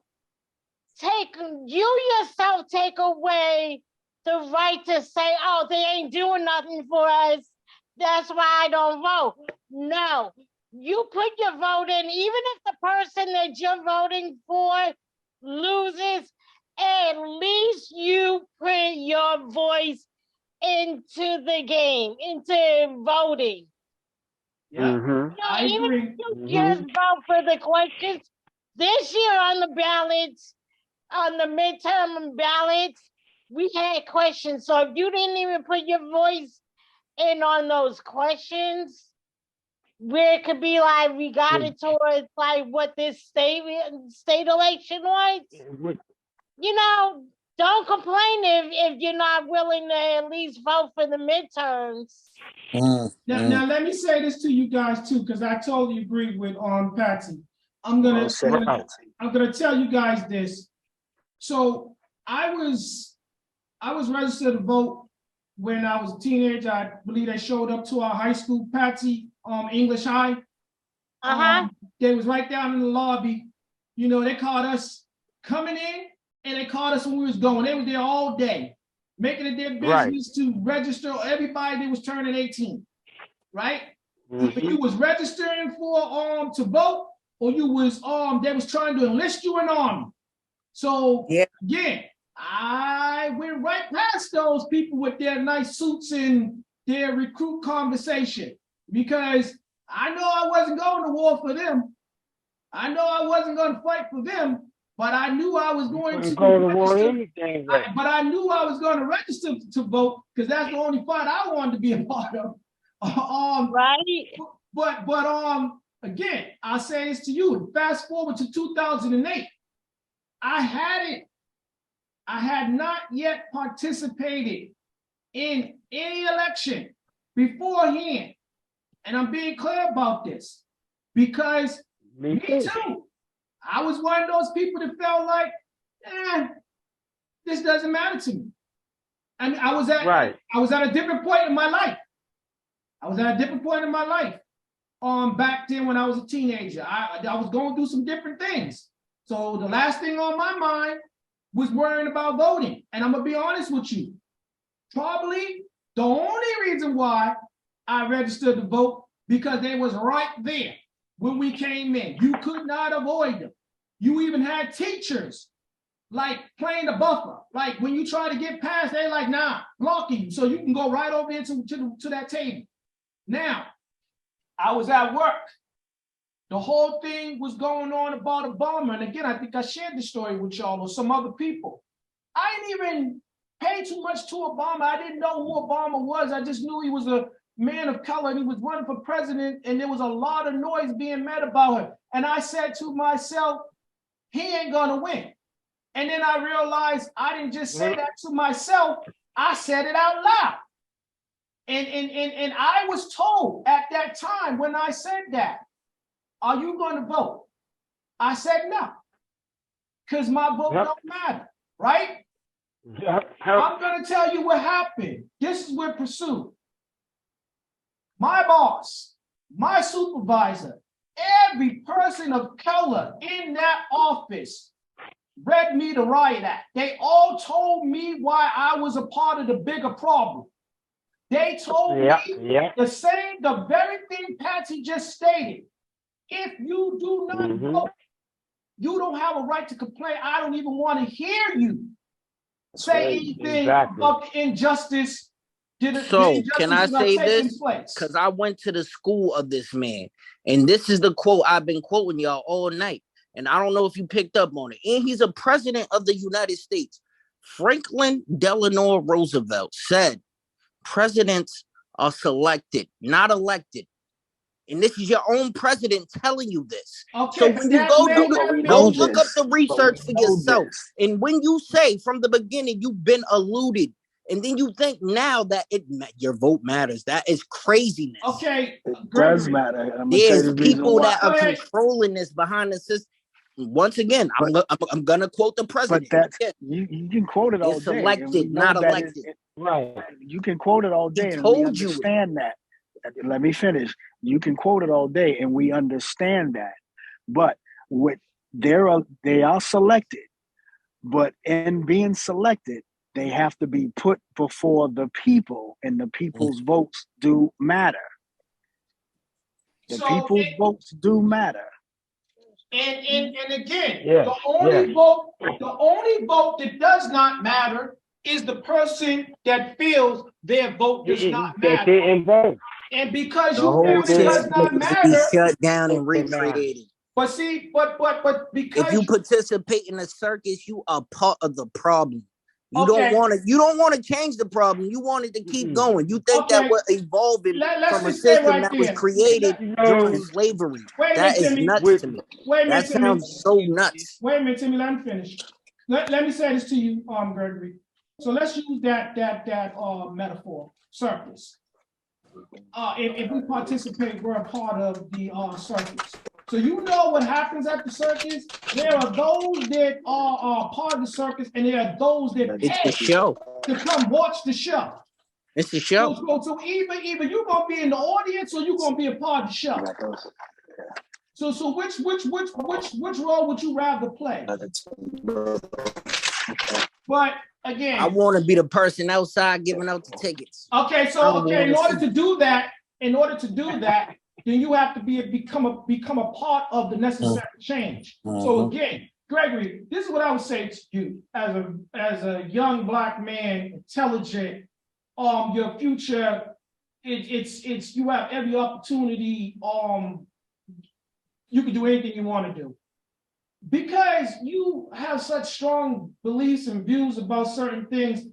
yourself take away the right to say, oh, they ain't doing nothing for us, that's why I don't vote. No, you put your vote in, even if the person that you're voting for loses, at least you put your voice into the game, into voting. Yeah, I Even agree. if you just vote for the questions this year on the ballots, on the midterm ballots, we had questions. So if you didn't even put your voice in on those questions, where it could be like we got it towards like what this state election was, don't complain if you're not willing to at least vote for the midterms. Now let me say this to you guys too, because I totally agree with Patsy. I'm gonna tell you guys this. So I was registered to vote when I was a teenager. I believe they showed up to our high school, Patsy, English High. They was right down in the lobby. They caught us coming in, and they caught us when we was going. They were there all day, making it their business to register everybody that was turning 18. Right? Either you was registering for to vote, or you was they was trying to enlist you in the army. So again, I went right past those people with their nice suits and their recruit conversation, because I know I wasn't going to war for them. I know I wasn't going to fight for them, but I knew I was going to register. But I knew I was going to register to vote, because that's the only fight I wanted to be a part of. Right. But again, I'll say this to you. Fast forward to 2008. I had not yet participated in any election beforehand. And I'm being clear about this, because me too. I was one of those people that felt like, this doesn't matter to me. And I was at a different point in my life. Back then when I was a teenager, I was going through some different things. So the last thing on my mind was worrying about voting. And I'm gonna be honest with you. Probably the only reason why I registered to vote because they was right there when we came in. You could not avoid them. You even had teachers like playing the buffer. Like when you try to get past, they like, nah, blocking you. So you can go right over into to that table. Now, I was at work. The whole thing was going on about Obama. And again, I think I shared the story with y'all or some other people. I didn't even pay too much to Obama. I didn't know who Obama was. I just knew he was a man of color and he was running for president. And there was a lot of noise being made about him. And I said to myself, he ain't gonna win. And then I realized I didn't just say that to myself. I said it out loud. And I was told at that time when I said that, are you going to vote? I said no, because my vote don't matter, right? I'm going to tell you what happened. This is what pursued. My boss, my supervisor, every person of color in that office read me the riot act. They all told me why I was a part of the bigger problem. They told me the very thing Patsy just stated. If you do not vote, you don't have a right to complain. I don't even want to hear you say anything about the injustice. So can I say this? Because I went to the school of this man, and this is the quote I've been quoting y'all all night. And I don't know if you picked up on it. And he's a president of the United States. Franklin Delano Roosevelt said, presidents are selected, not elected. And this is your own president telling you this. Okay, so when you go look up the research for yourself. And when you say from the beginning you've been alluded, and then you think now that your vote matters, that is craziness. Okay, it does matter. There's people that are controlling this behind the system. Once again, I'm gonna quote the president. But that you can quote it all it's day. Elected, not elected. Right. You can quote it all day, and we understand that. Let me finish. You can quote it all day, and we understand that. But they are selected. But in being selected, they have to be put before the people, and the people's votes do matter. The people's votes do matter. And again, the only vote that does not matter is the person that feels their vote does not matter. And because you feel it does not matter, be shut down and recreated. But see, but because if you participate in a circus, you are part of the problem. You don't want to change the problem. You want it to keep going. You think that we're evolving from a system that was created during slavery. That is nuts to me. That sounds so nuts. Wait a minute, Timmy, let me finish. Let me say this to you, Gregory. So let's use that metaphor, circus. If we participate, we're a part of the circus. So you know what happens at the circus? There are those that are part of the circus, and there are those that pay to come watch the show. It's a show. So either you're gonna be in the audience or you're gonna be a part of the show. So which role would you rather play? But again, I want to be the person outside giving out the tickets. Okay, in order to do that, then you have to become a part of the necessary change. So again, Gregory, this is what I would say to you as a young Black man, intelligent. Your future, it's you have every opportunity. You can do anything you want to do. Because you have such strong beliefs and views about certain things,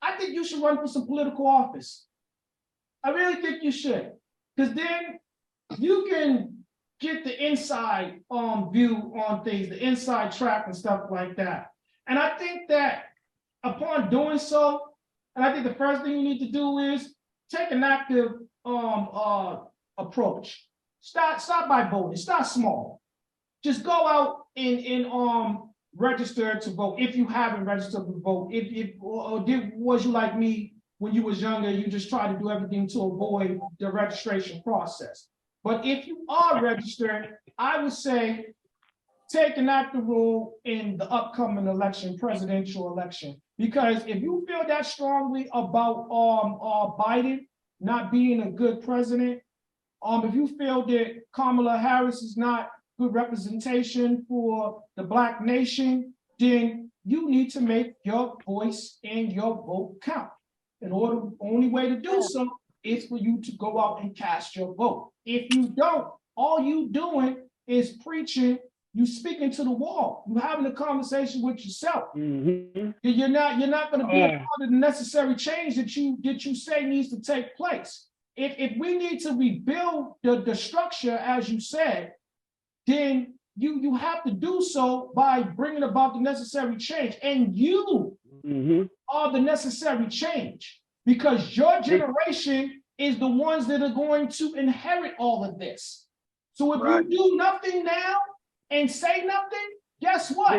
I think you should run for some political office. I really think you should. Because then you can get the inside view on things, the inside track and stuff like that. And I think that upon doing so, and I think the first thing you need to do is take an active approach. Start by voting. Start small. Just go out and register to vote, if you haven't registered to vote, was you like me when you was younger, you just try to do everything to avoid the registration process. But if you are registered, I would say take an active role in the upcoming election, presidential election. Because if you feel that strongly about Biden not being a good president, if you feel that Kamala Harris is not good representation for the Black nation, then you need to make your voice and your vote count. Only way to do so is for you to go out and cast your vote. If you don't, all you doing is preaching, you speaking to the wall, you having a conversation with yourself. Mm-hmm. You're not going to be a part of the necessary change that you say needs to take place. If we need to rebuild the structure, as you said, then you have to do so by bringing about the necessary change. And you are the necessary change, because your generation is the ones that are going to inherit all of this. So if you do nothing now and say nothing, guess what?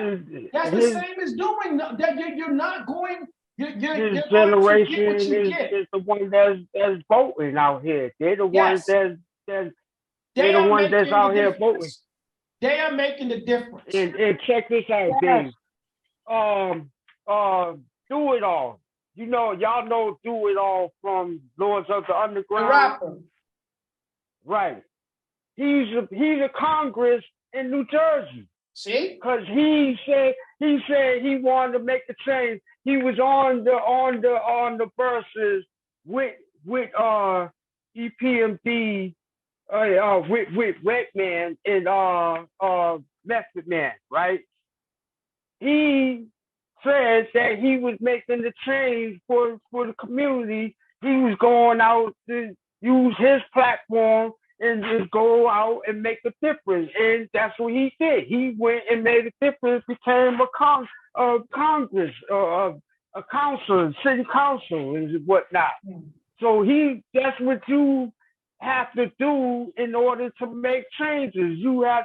That's the same as doing that. You're not going. This generation is the one that's voting out here. They're the ones that's out here voting. They are making the difference. And check this out, Dave. Do It All. You know, y'all know Do It All from Lords of the Underground. The rapper. Right. He's a Congress in New Jersey. See? Because he said he wanted to make a change. He was on the verses with EPMD with Redman and Method Man, right? He said that he was making the change for the community. He was going out to use his platform and just go out and make a difference. And that's what he did. He went and made a difference, became a Congress, a council, city council and whatnot. So that's what you have to do in order to make changes.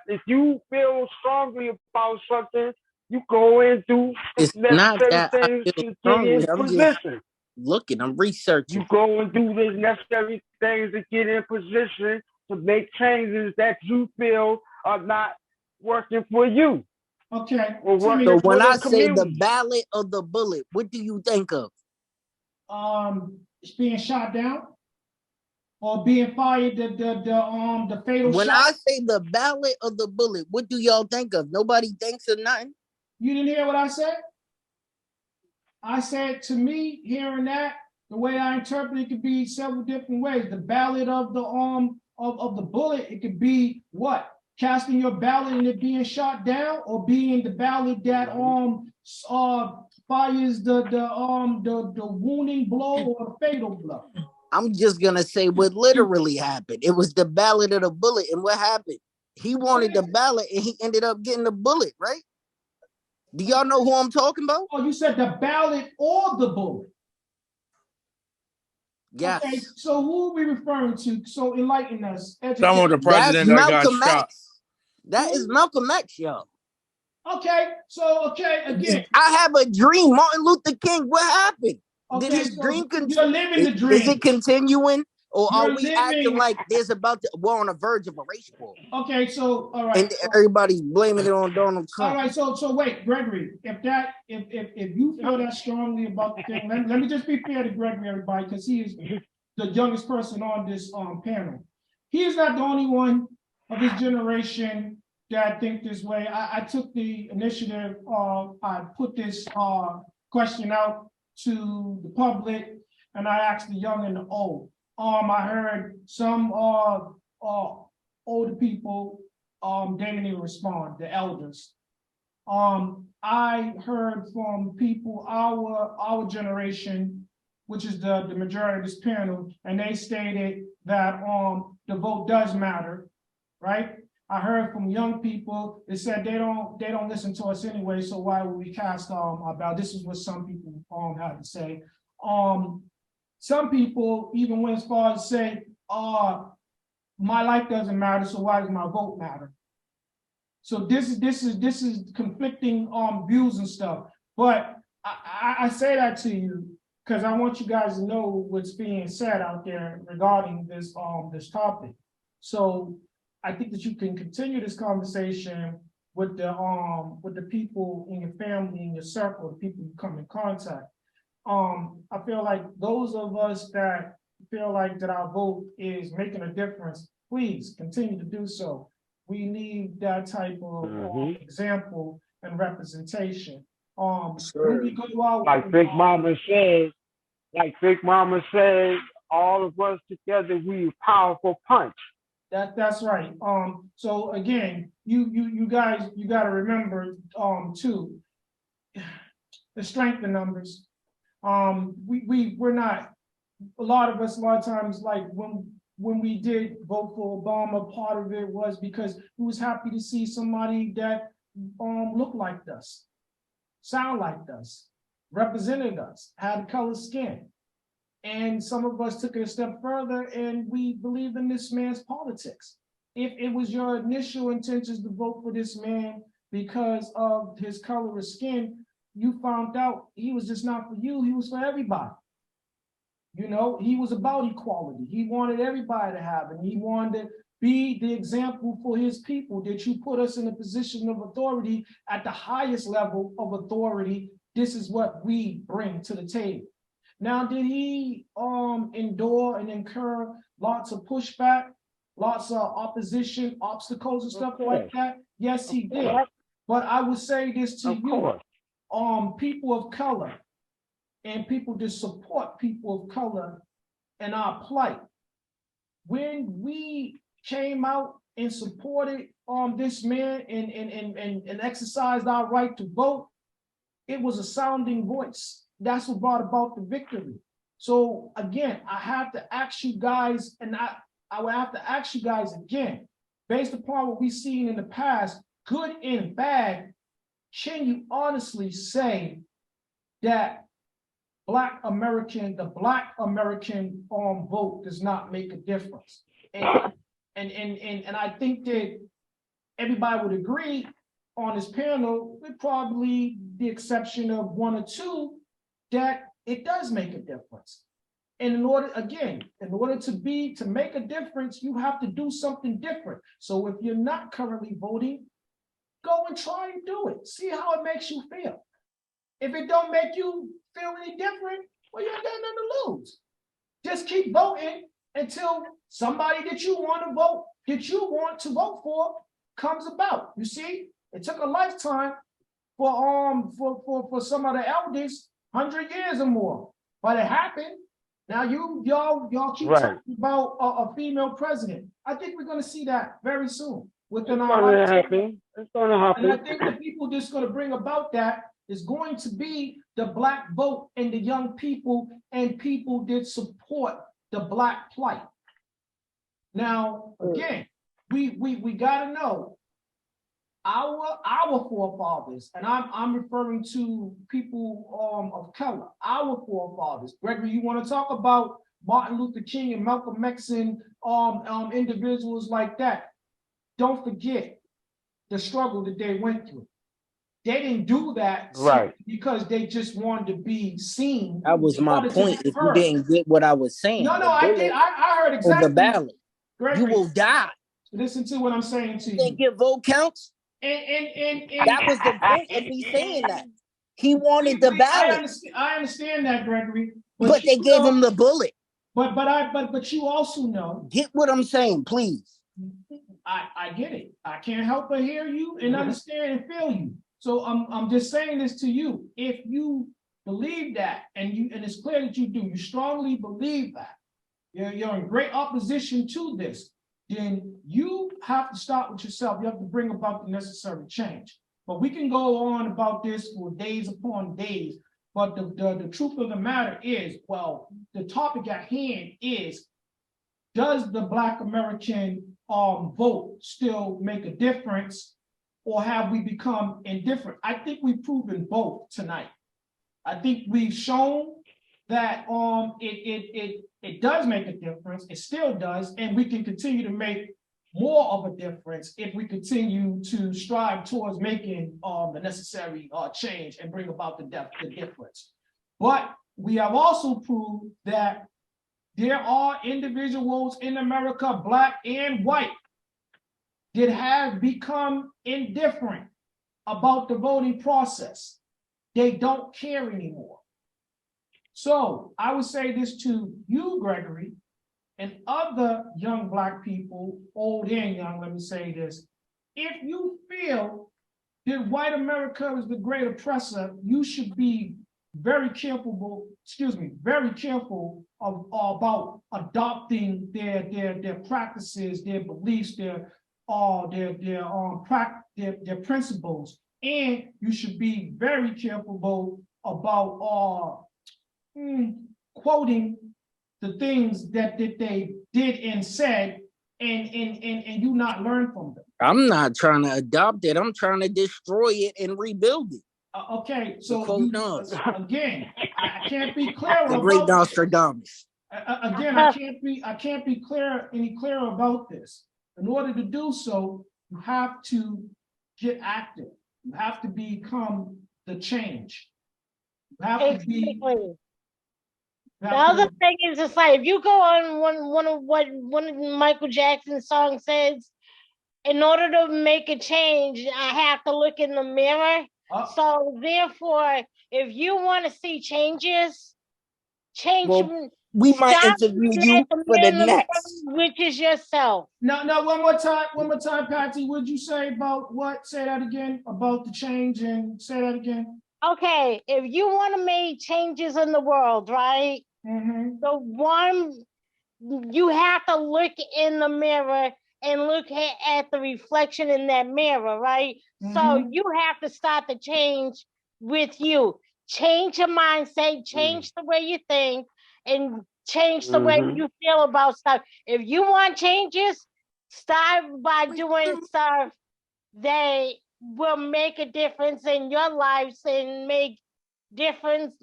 If you feel strongly about something, you go and do it's not that I things feel to strongly. get in I'm position. just looking, I'm researching. You go and do the necessary things to get in position to make changes that you feel are not working for you. Okay. So when I say the ballot of the bullet, what do you think of? It's being shot down or being fired. The fatal when shot. I say the ballot of the bullet, what do y'all think of? Nobody thinks of nothing. You didn't hear what I said? I said, to me, hearing that, the way I interpret it could be several different ways. The ballot of the of the bullet, it could be what? Casting your ballot and it being shot down, or being the ballot that fires the wounding blow or the fatal blow. I'm just gonna say what literally happened. It was the ballot of the bullet, and what happened? He wanted the ballot, and he ended up getting the bullet, right? Do y'all know who I'm talking about? Oh, you said the ballot or the bullet? Yes. Okay, so who are we referring to? So enlighten us. Some of the president that got shot. That is Malcolm X, y'all. Okay, so again. I have a dream. Martin Luther King, what happened? Okay, Did his dream continue? You're living the dream. Is it continuing? Or You're are we acting like we're on the verge of a race war? Okay, so all right. And everybody's blaming it on Donald Trump. All right, so wait, Gregory, if you feel that strongly about the thing, let me just be fair to Gregory, everybody, because he is the youngest person on this panel. He is not the only one of his generation that think this way. I took the initiative, I put this question out to the public, and I asked the young and the old. I heard some older people, they didn't even respond, the elders. I heard from people, our generation, which is the majority of this panel, and they stated that the vote does matter, right? I heard from young people, they said they don't listen to us anyway, so why would we cast our ballot? This is what some people had to say. Some people even went as far as say, my life doesn't matter, so why does my vote matter? So this is conflicting views and stuff. But I say that to you because I want you guys to know what's being said out there regarding this topic. So I think that you can continue this conversation with the people in your family, in your circle, the people you come in contact. I feel like those of us that feel like that our vote is making a difference, please continue to do so. We need that type of example and representation. When we go out, like Big Mama said, all of us together, we a powerful punch. That's right. So again, you guys, you got to remember too, the strength in numbers. We're not, a lot of us, a lot of times, like when we did vote for Obama, part of it was because we was happy to see somebody that looked like us, sound like us, represented us, had color skin. And some of us took it a step further and we believe in this man's politics. If it was your initial intentions to vote for this man because of his color of skin, you found out he was just not for you, he was for everybody. You know, he was about equality. He wanted everybody to have it. He wanted to be the example for his people, that you put us in a position of authority at the highest level of authority. This is what we bring to the table. Now, did he endure and incur lots of pushback, lots of opposition, obstacles and stuff like that? Yes, he did. But I would say this to you, people of color and people that support people of color and our plight. When we came out and supported this man and exercised our right to vote, it was a sounding voice. That's what brought about the victory. So again, I have to ask you guys, and I would have to ask you guys again, based upon what we've seen in the past, good and bad, can you honestly say that the Black American vote does not make a difference? And I think that everybody would agree on this panel, with probably the exception of one or two, that it does make a difference. And in order to make a difference, you have to do something different. So if you're not currently voting, go and try and do it. See how it makes you feel. If it don't make you feel any different, well, you ain't got nothing to lose. Just keep voting until somebody that you want to vote for comes about. You see, it took a lifetime for some of the elders, 100 years or more, but it happened. Now y'all keep talking about a female president. I think we're going to see that very soon within our lifetime. It's going to happen. And I think the people that's going to bring about that is going to be the Black vote and the young people and people that support the Black plight. Now, again, we got to know our forefathers, and I'm referring to people of color, our forefathers. Gregory, you want to talk about Martin Luther King and Malcolm X and individuals like that? Don't forget the struggle that they went through. They didn't do that because they just wanted to be seen. That was my point. If you didn't get what I was saying, no, I did. I heard exactly. The ballot, Gregory, you will die. Listen to what I'm saying to you. Think your vote counts? And that was the point of me saying that. He wanted the ballot. I understand that, Gregory. But they gave him the bullet. But you also know. Get what I'm saying, please. I get it. I can't help but hear you and understand and feel you. So I'm just saying this to you. If you believe that, and it's clear that you do, you strongly believe that, you're in great opposition to this, then you have to start with yourself. You have to bring about the necessary change. But we can go on about this for days upon days. But the truth of the matter is, well, the topic at hand is, does the Black American vote still make a difference, or have we become indifferent? I think we've proven both tonight. I think we've shown that it does make a difference. It still does, and we can continue to make more of a difference if we continue to strive towards making the necessary change and bring about the difference. But we have also proved that there are individuals in America, black and white, that have become indifferent about the voting process. They don't care anymore. So I would say this to you, Gregory, and other young black people, old and young, let me say this. If you feel that white America is the great oppressor, you should be very careful about adopting their practices, their beliefs, their principles, and you should be very careful about quoting the things that they did and said, and you not learn from them. I'm not trying to adopt it. I'm trying to destroy it and rebuild it. Okay, so again, I can't be clearer. The great Nostradamus. Again, I can't be any clearer about this. In order to do so, you have to get active. You have to become the change. You have to be. The other thing is, it's like if you go on one of Michael Jackson's songs says, in order to make a change, I have to look in the mirror. So therefore, if you want to see changes, we might interview you for the next, which is yourself. No, one more time, Patsy. What'd you say about what? Say that again about the change, and say that again. Okay, if you want to make changes in the world, right? Mm-hmm. The one you have to look in the mirror and look at the reflection in that mirror, right? Mm-hmm. So you have to start the change with you. Change your mindset, change the way you think, and change the way you feel about stuff. If you want changes, start by doing stuff that will make a difference in your lives and make difference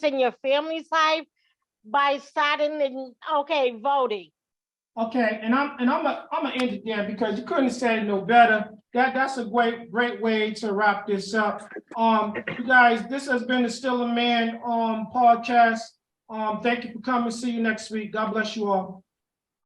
in your family's life by starting and voting. Okay, and I'm gonna end it there because you couldn't say it no better. That's a great way to wrap this up. You guys, this has been the Still a Man podcast. Thank you for coming. See you next week. God bless you all.